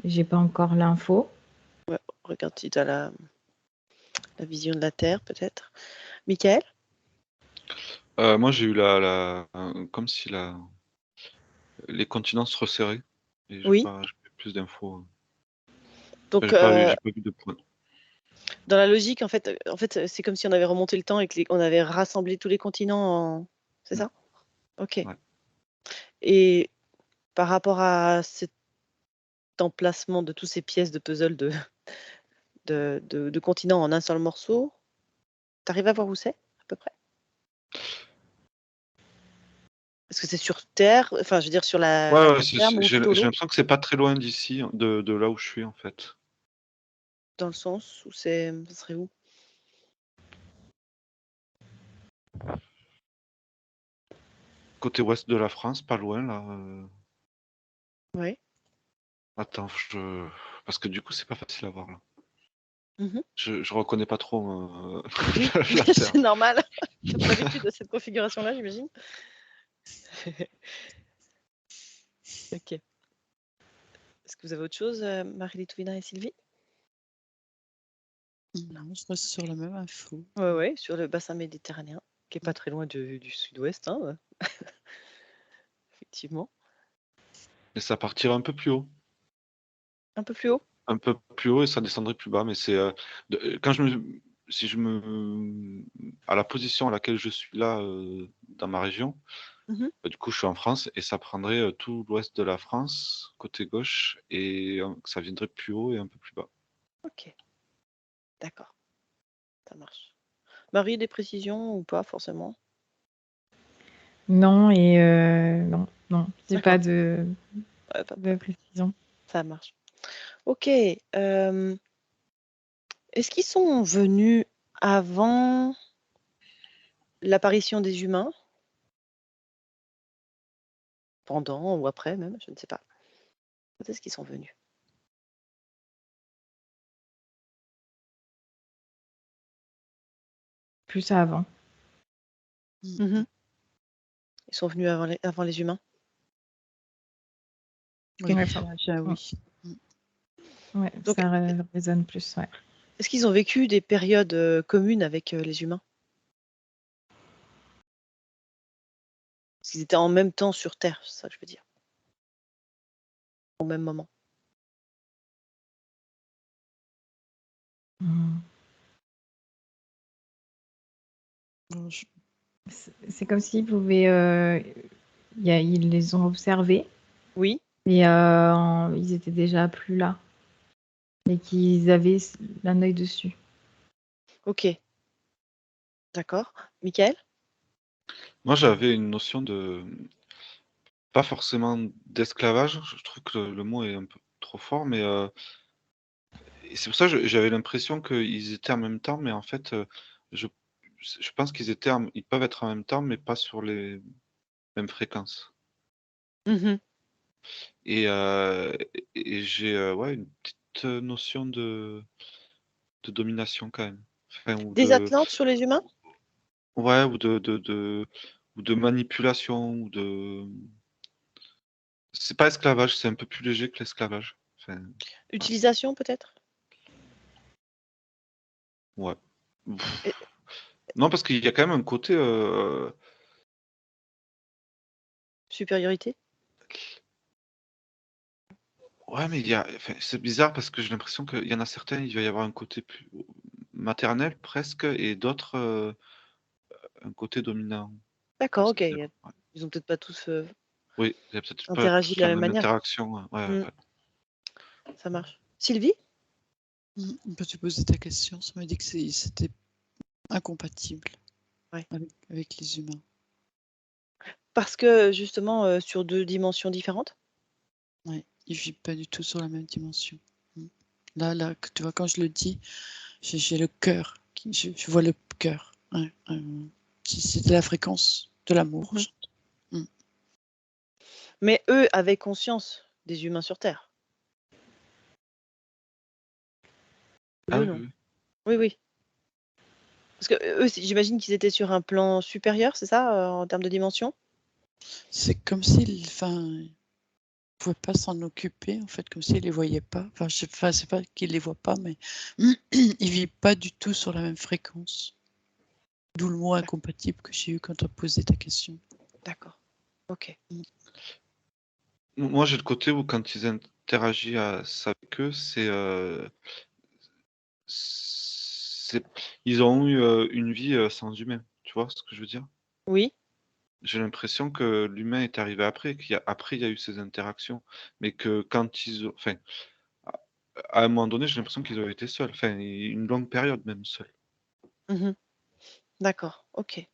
j'ai pas encore l'info. Ouais, regarde si tu as la vision de la Terre peut-être. Michael? Moi, j'ai eu comme si les continents se resserraient et Oui? j'ai pas eu plus d'infos. Enfin, Donc, j'ai pas vu de point. dans la logique en fait, c'est comme si on avait remonté le temps et on avait rassemblé tous les continents en c'est Mmh, ça? OK, ouais. et par rapport à cet emplacement de toutes ces pièces de puzzle de continents en un seul morceau, tu arrives à voir où c'est, à peu près? Est-ce que c'est sur Terre? Enfin, je veux dire sur Ouais, la ouais, terre ferme ou j'ai sous l'eau? l'impression que c'est pas très loin d'ici, hein, de là où je suis, en fait. Dans le sens où ça serait où? Côté ouest de la France, pas loin là, Ouais. attends, parce que du coup, c'est pas facile à voir là. Mmh. Je reconnais pas trop, Oui, la terre. c'est normal. Tu as pas l'habitude de cette configuration-là, j'imagine? OK. Est-ce que vous avez autre chose, Marie Litvina et Sylvie? Non, je reste sur la même info. Ouais, ouais, sur le bassin méditerranéen, qui est pas Mmh. très loin du sud-ouest, hein, effectivement. Mais ça partirait un peu plus haut. Un peu plus haut? Un peu plus haut et ça descendrait plus bas, mais c'est, quand si je me à la position à laquelle je suis là, dans ma région, Mmh. bah, du coup, je suis en France et ça prendrait, tout l'ouest de la France, côté gauche et ça viendrait plus haut et un peu plus bas. OK, d'accord, ça marche. Marie, des précisions ou pas forcément? Non et non, non, j'ai pas D'accord, de ouais, pas de de problème, précision. ça marche. OK, est-ce qu'ils sont venus avant l'apparition des humains? Pendant ou après même, je ne sais pas. Quand est-ce qu'ils sont venus? Plus avant. Mmh. Mmh. Ils sont venus avant les humains? Oui, Ouais, ça déjà mmh, oui. Mmh. ouais, Donc, ça résonne plus, ouais. est-ce qu'ils ont vécu des périodes, communes avec, les humains? Parce qu'ils étaient en même temps sur Terre, c'est ça que je veux dire, au même moment? Mhm. Alors, je- C'est comme s'ils pouvaient. Ils les ont observés, Oui, mais ils étaient déjà plus là. Et qu'ils avaient un œil dessus. ok, d'accord. Michael? Moi, j'avais une notion de pas forcément d'esclavage, je trouve que le mot est un peu trop fort, mais et c'est pour ça que j'avais l'impression qu'ils étaient en même temps, mais en fait, je je pense ils peuvent être en même temps, mais pas sur les mêmes fréquences Mhm. et j'ai, ouais, une petite, notion de domination quand même. Enfin ou Des de Atlantes sur les humains? ouais, ou de manipulation ou de c'est pas esclavage, c'est un peu plus léger que l'esclavage. Enfin, ouais. Utilisation peut-être? Ouais. Et- Non, parce qu'il y a quand même un côté, Supériorité? ouais, mais il y a enfin, c'est bizarre parce que j'ai l'impression qu'il y en a certains, il va y avoir un côté plus maternel presque et d'autres, un côté dominant. D'accord, ok. C'est-à-dire ouais. Ils ont peut-être pas tous Oui, il y a peut-être pas interagi de tous la la même même manière. interaction, ouais, Mm, ouais. ça marche. Sylvie? Quand tu posais ta question, ça m'a dit que c'était incompatible Ouais. avec les humains. Parce que justement, sur 2 dimensions différentes? Ouais, ils vivent pas du tout sur la même dimension. Là, tu vois, quand je le dis, j'ai le cœur, je vois le cœur. Ouais, c'est de la fréquence de l'amour. Mmh. Mais eux avaient conscience des humains sur Terre? Ah Eux, oui, non? oui. Oui, oui. Parce que eux, j'imagine qu'ils étaient sur un plan supérieur, c'est ça, en termes de dimension? C'est comme s'ils, enfin, pouvaient pas s'en occuper, en fait, comme s'ils les voyaient pas. Enfin, c'est pas qu'ils les voient pas, mais ils vivent pas du tout sur la même fréquence. D'où le mot incompatible que j'ai eu quand tu as posé ta question. D'accord. OK. Moi, j'ai le côté où quand ils interagissent avec eux, c'est ils ont eu, une vie, sans humain. Tu vois ce que je veux dire? Oui? J'ai l'impression que l'humain est arrivé après, il y a eu ces interactions, mais que quand ils ont enfin, à à un moment donné, j'ai l'impression qu'ils ont été seuls, enfin, une longue période même seuls. Mmh. D'accord, OK.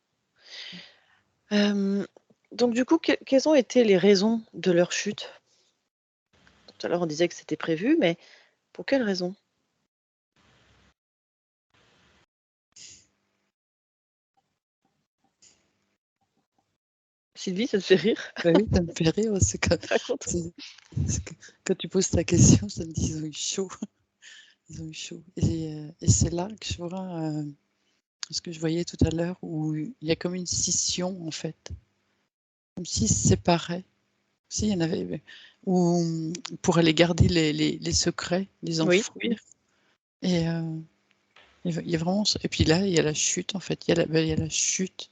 Hem, donc du coup, quelles ont été les raisons de leur chute? Tout à l'heure, on disait que c'était prévu, mais pour quelles raisons? Sylvie, ça te fait rire? Bah oui, ça me fait rire parce que Raconte. quand tu poses ta question, ça me dit ils ont eu chaud. Ils ont eu chaud. Et c'est là que je vois ce que je voyais tout à l'heure où il y a comme une scission en fait. Comme s'ils se séparaient. S'il y en avait ou pour aller garder les secrets, les Oui. enfouir. Et il y a vraiment et puis là, il y a la chute en fait. Il y a la chute.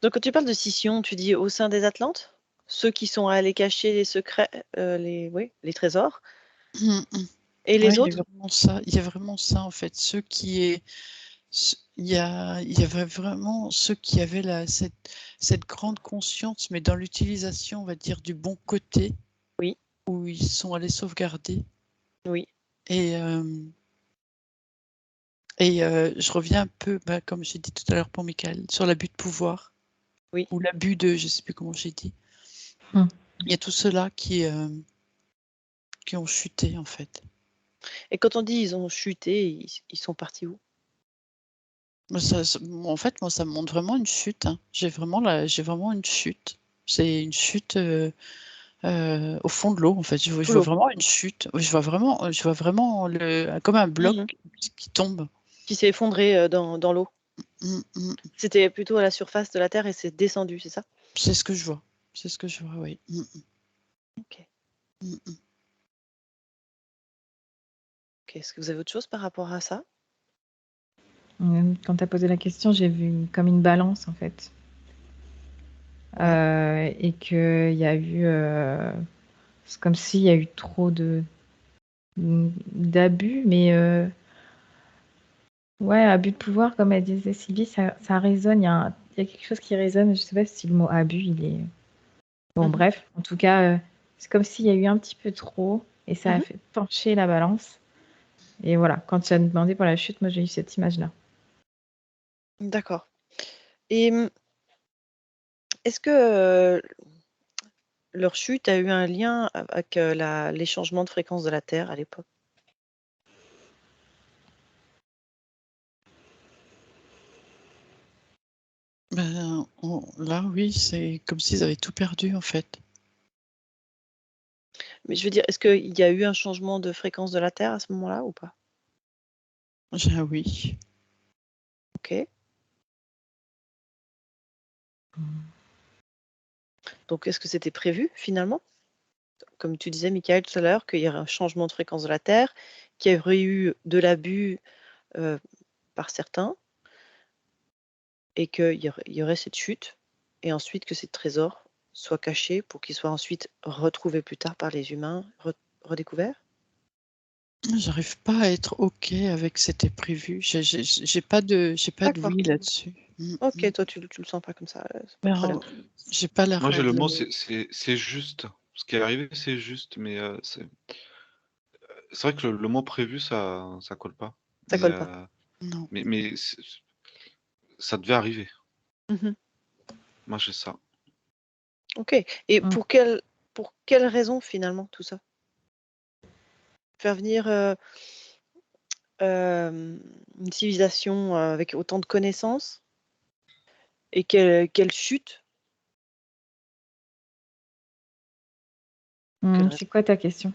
Donc quand tu parles de scission, tu dis au sein des Atlantes? Ceux qui sont allés cacher les secrets, les trésors et Ouais, les autres? il y a vraiment ça en fait. Ceux qui est il y avait vraiment ceux qui avaient cette grande conscience, mais dans l'utilisation, on va dire, du bon côté, Oui, où ils sont allés sauvegarder. oui. Et, je reviens un peu, bah, comme j'ai dit tout à l'heure pour Michael, sur l'abus de pouvoir, Oui. ou l'abus de, je sais plus comment j'ai dit. Hmm. Il y a tous ceux-là qui ont chuté, en fait. Et quand on dit ils ont chuté, ils sont partis où? Moi, en fait, moi, ça me montre vraiment une chute, hein. J'ai vraiment une chute. C'est une chute au fond de l'eau, en fait. Je Sous vois l'eau? vraiment une chute. Je vois vraiment comme un bloc Mmh. qui tombe. Qui s'est effondré, dans l'eau? Mm, mm. C'était plutôt à la surface de la terre et c'est descendu, c'est ça? C'est ce que je vois. C'est ce que je vois, oui. OK. Mm. OK. Est-ce que vous avez autre chose par rapport à ça? Quand tu as posé la question, j'ai vu comme une balance en fait. Et qu'il y a eu. C'est comme s'il y a eu trop d'abus, mais Ouais, abus de pouvoir, comme elle disait Sylvie, ça résonne. Il y a quelque chose qui résonne. Je sais pas si le mot abus, il est. Bon, bref, en tout cas, c'est comme s'il y a eu un petit peu trop et ça a fait pencher la balance. Et voilà, quand tu as demandé pour la chute, moi j'ai eu cette image-là. D'accord. Et est-ce que leur chute a eu un lien avec les changements de fréquence de la Terre à l'époque? Ben, là, oui, c'est comme s'ils avaient tout perdu, en fait. Mais je veux dire, est-ce qu'il y a eu un changement de fréquence de la Terre à ce moment-là ou pas? Oui. OK. Donc est-ce que c'était prévu finalement? Comme tu disais, Michael, tout à l'heure, qu'il y aurait un changement de fréquence de la Terre, qu'il y aurait eu de l'abus par certains et qu'il y aurait cette chute et ensuite que ces trésors soient cachés pour qu'ils soient ensuite retrouvés plus tard par les humains, redécouverts? J'arrive pas à être OK avec c'était prévu. J'ai pas de D'accord. oui là-dessus. OK, toi tu le sens pas comme ça, c'est pas de problème. J'ai pas la Moi, j'ai le règle. mot, c'est juste. Ce qui est arrivé, c'est juste, mais c'est vrai que le mot prévu, ça colle pas. Ça Mais, colle pas. Non. mais ça devait arriver. Mmh. Moi, j'ai ça. OK, et Mmh. pour quelle raison finalement tout ça? Faire venir, une civilisation, avec autant de connaissances et qu'elle chute? Pour quelle C'est raison? quoi ta question?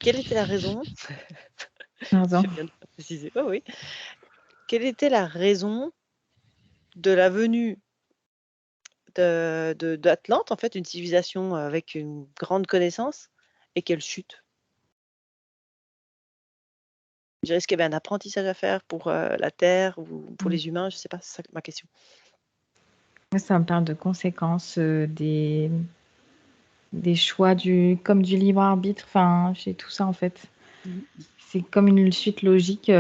Quelle était la raison? Tu Pardon. fais bien de préciser. Oui, oui. Quelle était la raison de la venue d'Atlante, en fait, une civilisation avec une grande connaissance et qu'elle chute? Je dirais, est-ce qu'il y avait un apprentissage à faire pour, la Terre ou pour Mmh. les humains? Je sais pas, c'est ça ma question. Moi, ça me parle de conséquences, des choix comme du libre arbitre, enfin, j'ai tout ça en fait. Mmh. C'est comme une suite logique.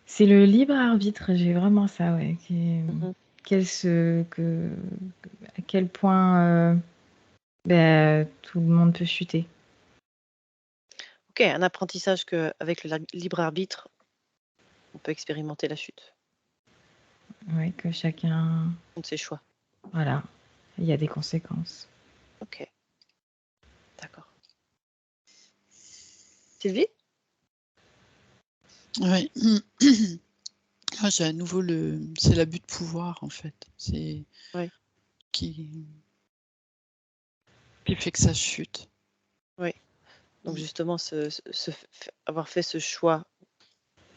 C'est le libre arbitre, j'ai vraiment ça, ouais. Mmh. À quel point tout le monde peut chuter. OK, un apprentissage qu'avec le libre arbitre, on peut expérimenter la chute, Ouais, que chacun. de ses choix. Voilà, il y a des conséquences. OK, d'accord. Sylvie? Ouais. J'ai à nouveau c'est l'abus de pouvoir, en fait. C'est Oui, qui fait que ça chute. oui. Donc justement avoir fait ce choix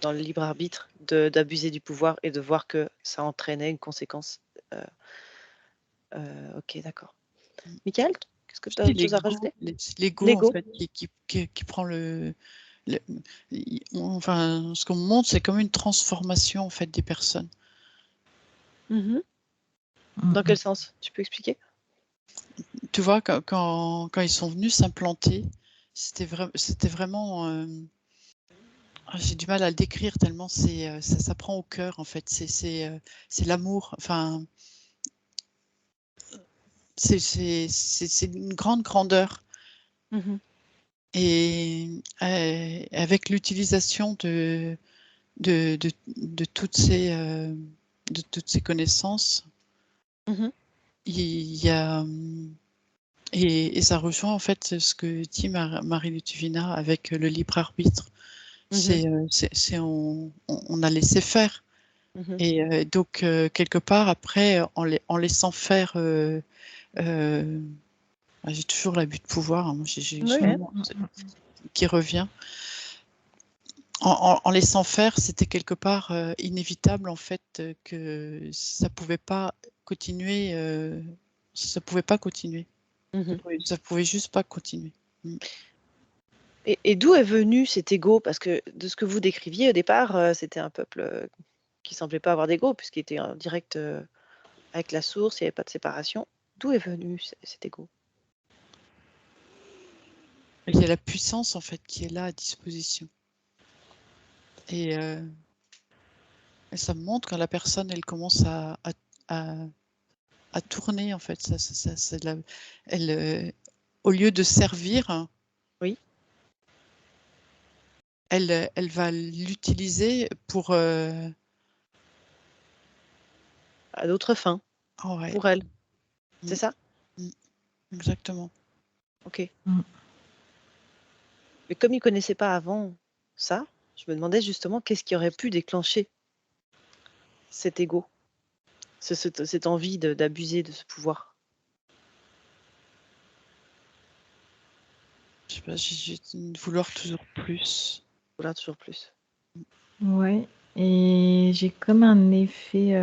dans le libre arbitre d'abuser du pouvoir et de voir que ça entraînait une conséquence. Heu OK, d'accord. Michael, qu'est-ce que tu as C'est autre chose à l'ego, rajouter? l'ego en L'ego? fait qui prend le enfin, ce qu'on montre, c'est comme une transformation en fait des personnes. Mmh. Mmh Dans mh. quel sens? Tu peux expliquer? Tu vois, quand ils sont venus s'implanter, c'était vraiment, j'ai du mal à le décrire tellement ça prend au cœur en fait. C'est l'amour, enfin, c'est une grande grandeur Mmh. et avec l'utilisation de toutes ces connaissances, Mmh. il y a, et ça rejoint en fait ce que dit Marie Lutvina avec le libre arbitre. Mmh. On a laissé faire Mmh. et donc quelque part après en laissant faire, j'ai toujours l'abus de pouvoir, hein, moi j'ai Oui, vraiment qui revient. En laissant faire, c'était quelque part, inévitable en fait, que continuer, ça pouvait pas continuer. mmh. Ça pouvait juste pas continuer. Mmh. Et d'où est venu cet ego? Parce que de ce que vous décriviez au départ, c'était un peuple, qui semblait pas avoir d'ego puisqu'il était en direct, avec la source, il y avait pas de séparation. D'où est venu cet ego? Il y a la puissance en fait qui est là à disposition et Et ça monte quand la personne, elle commence à tourner, en fait. Elle, au lieu de servir, Oui. elle va l'utiliser pour... À d'autres fins, oh, ouais. pour elle. C'est ça? Exactement. Ok. Mm. Mais comme il ne connaissait pas avant ça, je me demandais justement qu'est-ce qui aurait pu déclencher cet ego, cette envie d'abuser de ce pouvoir. Je sais pas, j'ai vouloir toujours plus. Voilà, toujours plus. Ouais. Et j'ai comme un effet,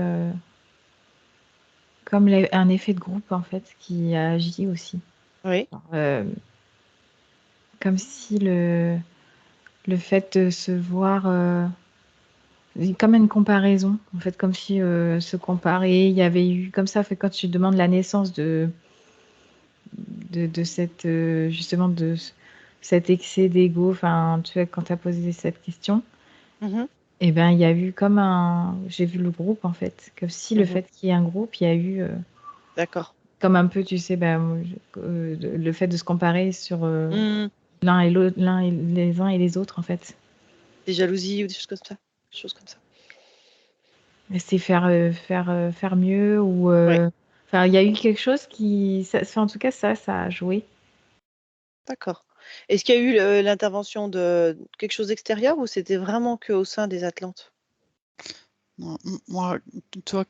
un effet de groupe en fait qui agit aussi. Oui. Comme si le fait de se voir, comme une comparaison, en fait, comme si se comparer, il y avait eu comme ça, fait quand tu demandes la naissance de cette justement de cet excès d'ego, enfin, tu vois, quand tu as posé cette question, Mhm. et ben il y a eu comme j'ai vu le groupe en fait, comme si le Mhm. fait qu'il y ait un groupe, il y a eu D'accord. comme un peu, tu sais, le fait de se comparer sur Mhm. l'un et l'autre, les uns et les autres en fait. Des jalousies ou des choses comme ça. Des choses comme ça. Et c'est faire mieux ou Ouais. enfin il y a eu quelque chose qui en tout cas ça a joué. D'accord. Est-ce qu'il y a eu l'intervention de quelque chose d'extérieur ou c'était vraiment qu'au sein des Atlantes? Non, moi, toi,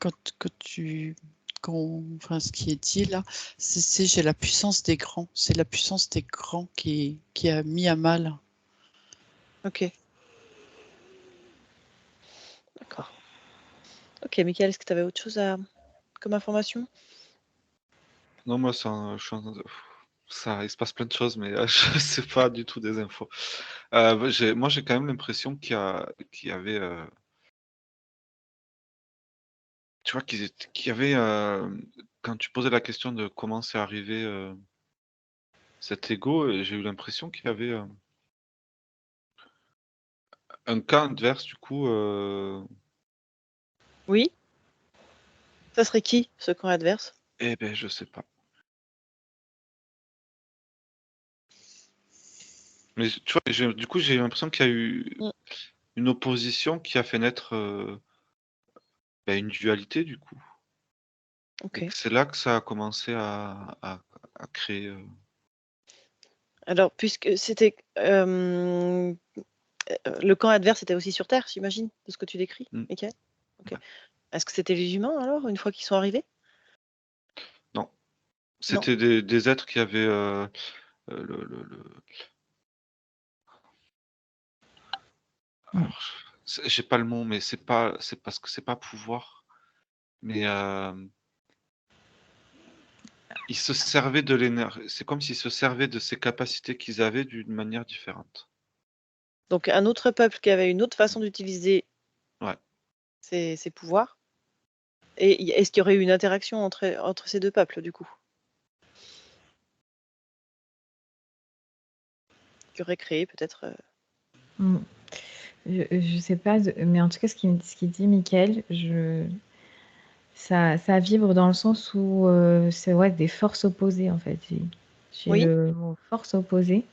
enfin, ce qui est dit là, j'ai la puissance des grands. C'est la puissance des grands qui a mis à mal. Ok. D'accord. Ok, Michael, est-ce que tu avais autre chose comme information? Non, moi, il se passe plein de choses, mais je sais pas du tout des infos. Moi, j'ai quand même l'impression qu'il y avait, tu vois, qu'il y avait, quand tu posais la question de comment c'est arrivé, cet ego, j'ai eu l'impression qu'il y avait, un cas adverse du coup, Oui. Ça serait qui, ce camp adverse? eh beh, je sais pas. Mais tu vois, du coup, j'ai l'impression qu'il y a eu Mm. une opposition qui a fait naître, bah, une dualité du coup et Ok. que c'est là que ça a commencé à créer, Alors, puisque c'était le camp adverse était aussi sur Terre, j'imagine, de ce que tu décris, mmh, Michael? Ok. ouais. Est-ce que c'était les humains alors, une fois qu'ils sont arrivés? Non, Non? c'était des êtres qui avaient, le Mm. alors j'ai pas le mot, mais c'est parce que c'est pas pouvoir, mais, ils se servaient de l'énergie. C'est comme s'ils se servaient de ces capacités qu'ils avaient d'une manière différente. Donc un autre peuple qui avait une autre façon d'utiliser Ouais. ses pouvoirs et est-ce qu'il y aurait eu une interaction entre ces 2 peuples, du coup? Qui aurait créé peut-être, Mm. Je sais pas, mais en tout cas ce qu'il dit Michael, ça vibre dans le sens où c'est ouais des forces opposées en fait. J'ai oui? le mot force opposée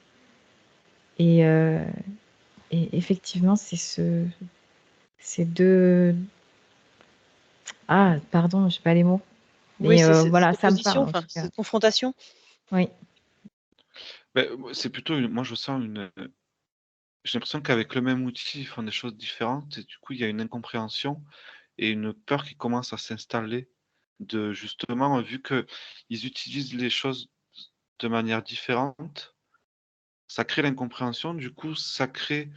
et, et effectivement ces deux, ah pardon, j'ai pas les mots, Oui, mais cette voilà, ça me opposition, parle en enfin, tout cas. cette confrontation? Oui. Moi, c'est plutôt moi je sens j'ai l'impression qu'avec le même outil, ils font des choses différentes et du coup, il y a une incompréhension et une peur qui commence à s'installer de justement, vu qu'ils utilisent les choses de manière différente, ça crée l'incompréhension. Du coup, ça crée,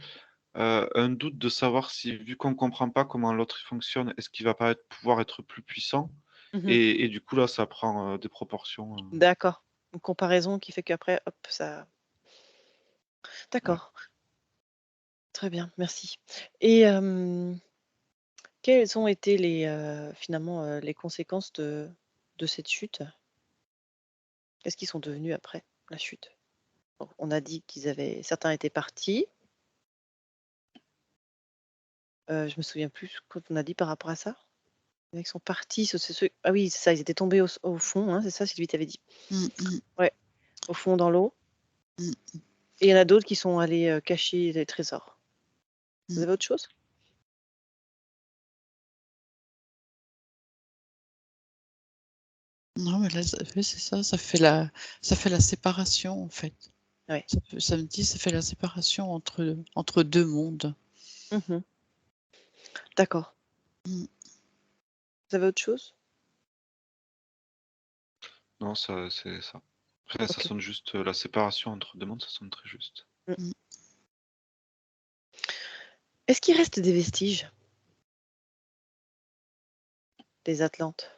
un doute de savoir si, vu qu'on comprend pas comment l'autre il fonctionne, est-ce qu'il va pas pouvoir être plus puissant? Mmh. Et du coup, là, ça prend, des proportions, D'accord. Une comparaison qui fait qu'après, hop, ça ouais. d'accord. Très bien, merci et quelles ont été finalement, les conséquences de cette chute? Qu'est-ce qu'ils sont devenus après la chute? Bon, on a dit certains étaient partis. Je me souviens plus ce qu'on a dit par rapport à ça. Il y en a qui sont partis. Ah oui, c'est ça, ils étaient tombés au fond, hein, c'est ça, Sylvie t'avait dit. Ouais, au fond dans l'eau. Et il y en a d'autres qui sont allés cacher des trésors. Vous avez autre chose? Non, mais là, oui, c'est ça, ça fait la séparation, en fait. Ouais. Ça me dit, ça fait la séparation entre deux mondes. D'accord. Mm. Vous avez autre chose? Non, c'est ça. Après, ça Ok. sonne juste la séparation entre deux mondes, ça sonne très juste. Est-ce qu'il reste des vestiges des Atlantes?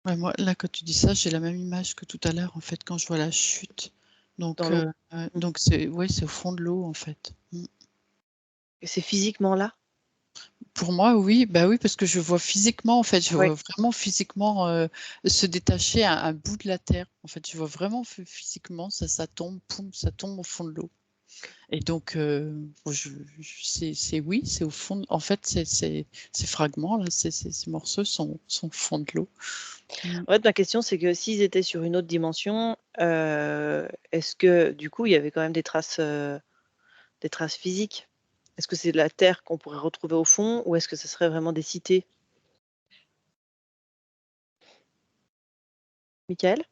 Ouais, moi, là, quand tu dis ça, j'ai la même image que tout à l'heure, en fait, quand je vois la chute. Donc, Dans l'eau. donc c'est au fond de l'eau, en fait. Et c'est physiquement là? Pour moi, oui, bah oui, parce que je vois physiquement, en fait, je Ouais. vois vraiment physiquement se détacher un bout de la terre. En fait, je vois vraiment physiquement, ça tombe, poum, ça tombe au fond de l'eau. Et donc, c'est oui, c'est au fond. En fait, ces fragments là, ces morceaux sont au fond de l'eau. En fait, ma question, c'est que s'ils étaient sur une autre dimension, est-ce que du coup, il y avait quand même des traces physiques? Est-ce que c'est de la terre qu'on pourrait retrouver au fond ou est-ce que ce serait vraiment des cités? Michael?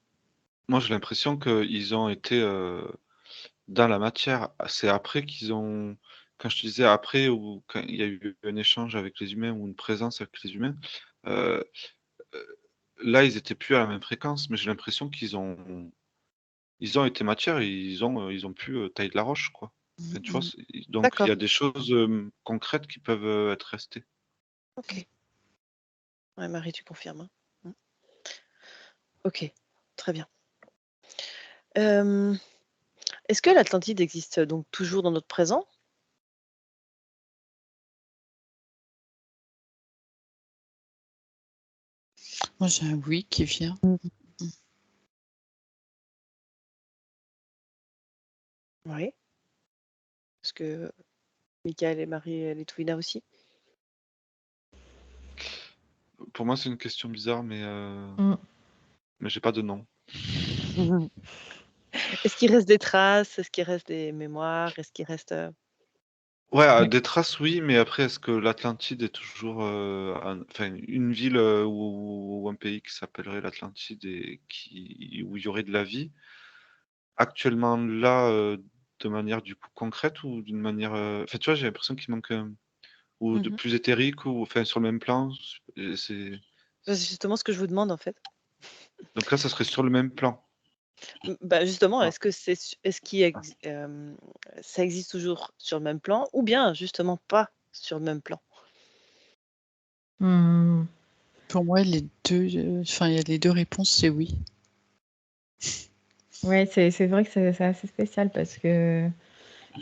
Moi, j'ai l'impression qu'ils ont été dans la matière. C'est après qu'ils ont. Quand je te disais après, ou quand il y a eu un échange avec les humains ou une présence avec les humains, euh, là, ils étaient plus à la même fréquence, mais j'ai l'impression ils ont été matière et ils ont pu tailler de la roche, quoi. Enfin, tu vois, donc il y D'accord. a des choses concrètes qui peuvent être restées. Ok. Ouais, Marie, tu confirmes, hein? Ok, très bien. Est-ce que l'Atlantide existe donc toujours dans notre présent? Moi, j'ai un oui qui vient. Oui. Est-ce que Michael et Marie Letouvina aussi? Pour moi, c'est une question bizarre, mais j'ai pas de nom. Est-ce qu'il reste des traces? Est-ce qu'il reste des mémoires? Est-ce qu'il reste Ouais, des traces, oui, mais après, est-ce que l'Atlantide est toujours enfin, une ville ou un pays qui s'appellerait l'Atlantide et où il y aurait de la vie, actuellement là, de manière du coup concrète ou d'une manière. Enfin, tu vois, j'ai l'impression qu'il manque. Ou de plus éthérique, ou enfin sur le même plan. C'est... C'est justement ce que je vous demande en fait. Donc là, ça serait sur le même plan. Bah, justement, Ah. est-ce que ça existe toujours sur le même plan ou bien justement pas sur le même plan? Pour moi, les deux, enfin, il y a les deux réponses, c'est oui. Ouais, c'est vrai que c'est assez spécial parce que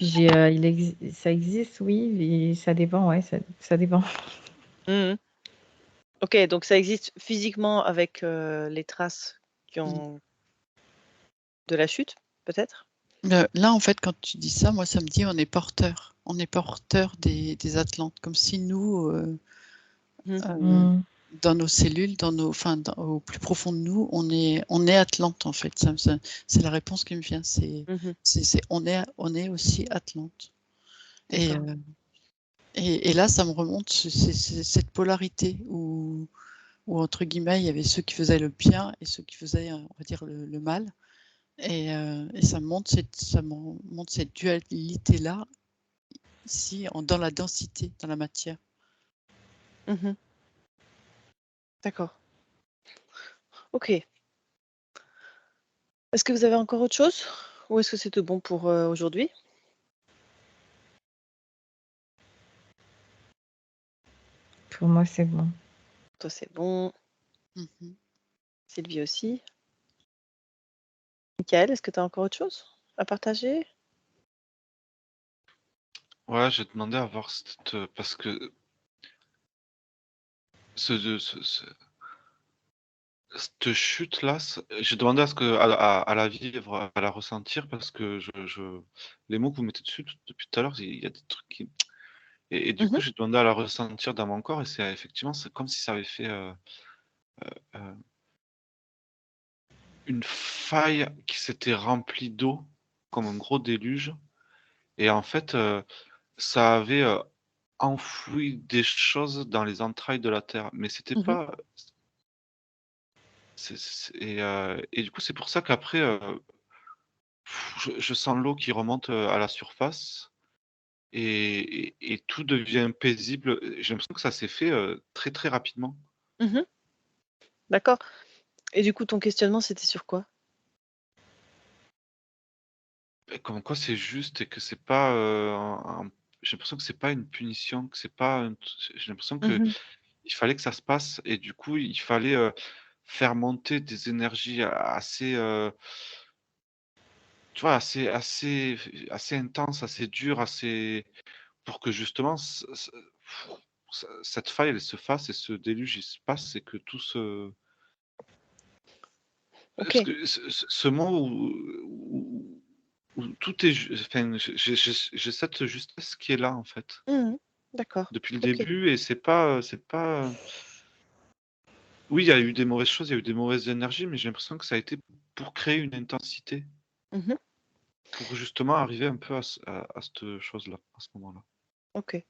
ça existe, oui, mais ça dépend, ouais, ça dépend. Ok, donc ça existe physiquement avec les traces de la chute, peut-être? Là, en fait, quand tu dis ça, moi, ça me dit on est porteur. On est porteur des Atlantes, comme si nous, dans nos cellules, au plus profond de nous, on est Atlante, en fait. C'est la réponse qui me vient. On est aussi Atlante. Et là, ça me remonte cette polarité où, entre guillemets, il y avait ceux qui faisaient le bien et ceux qui faisaient, on va dire, le mal. Et ça montre cette dualité-là, ici, dans la densité, dans la matière. D'accord. Ok. Est-ce que vous avez encore autre chose? Ou est-ce que c'est tout bon pour aujourd'hui? Pour moi, c'est bon. Toi, c'est bon. Mhm. Sylvie aussi. Michael, est-ce que tu as encore autre chose à partager? Ouais, j'ai demandé à voir parce que Cette chute-là, j'ai demandé à la vivre, à la ressentir parce que les mots que vous mettez dessus depuis tout à l'heure, il y a des trucs qui. Et du Mmh. coup, j'ai demandé à la ressentir dans mon corps et effectivement, c'est comme si ça avait fait euh, une faille qui s'était remplie d'eau, comme un gros déluge. Et en fait, ça avait enfoui des choses dans les entrailles de la terre. Mais c'était Mmh. pas. Et du coup, c'est pour ça qu'après, je sens l'eau qui remonte à la surface et tout devient paisible. J'ai l'impression que ça s'est fait très très rapidement. Mmh. D'accord, et du coup, ton questionnement, c'était sur quoi? Et comme quoi c'est juste et que c'est pas j'ai l'impression que c'est pas une punition, que c'est pas j'ai l'impression que Mmh. il fallait que ça se passe et du coup, il fallait faire monter des énergies assez, tu vois, assez intenses, assez dures, assez pour que justement cette faille, elle se fasse et ce déluge, il se passe et que tout se parce OK. que ce moment où tout est enfin, j'ai cette justesse qui est là, en fait, Mmh. D'accord. depuis le OK. début et c'est pas, oui, il y a eu des mauvaises choses, il y a eu des mauvaises énergies, mais j'ai l'impression que ça a été pour créer une intensité, Mmh. pour justement arriver un peu à cette chose-là, à ce moment-là. OK.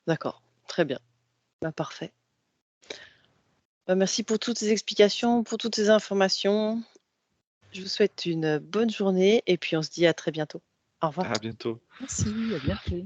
D'accord. Très bien. Bah, parfait. Bah, merci pour toutes ces explications, pour toutes ces informations. Je vous souhaite une bonne journée et puis on se dit à très bientôt. Au revoir. À bientôt. Merci, à bientôt.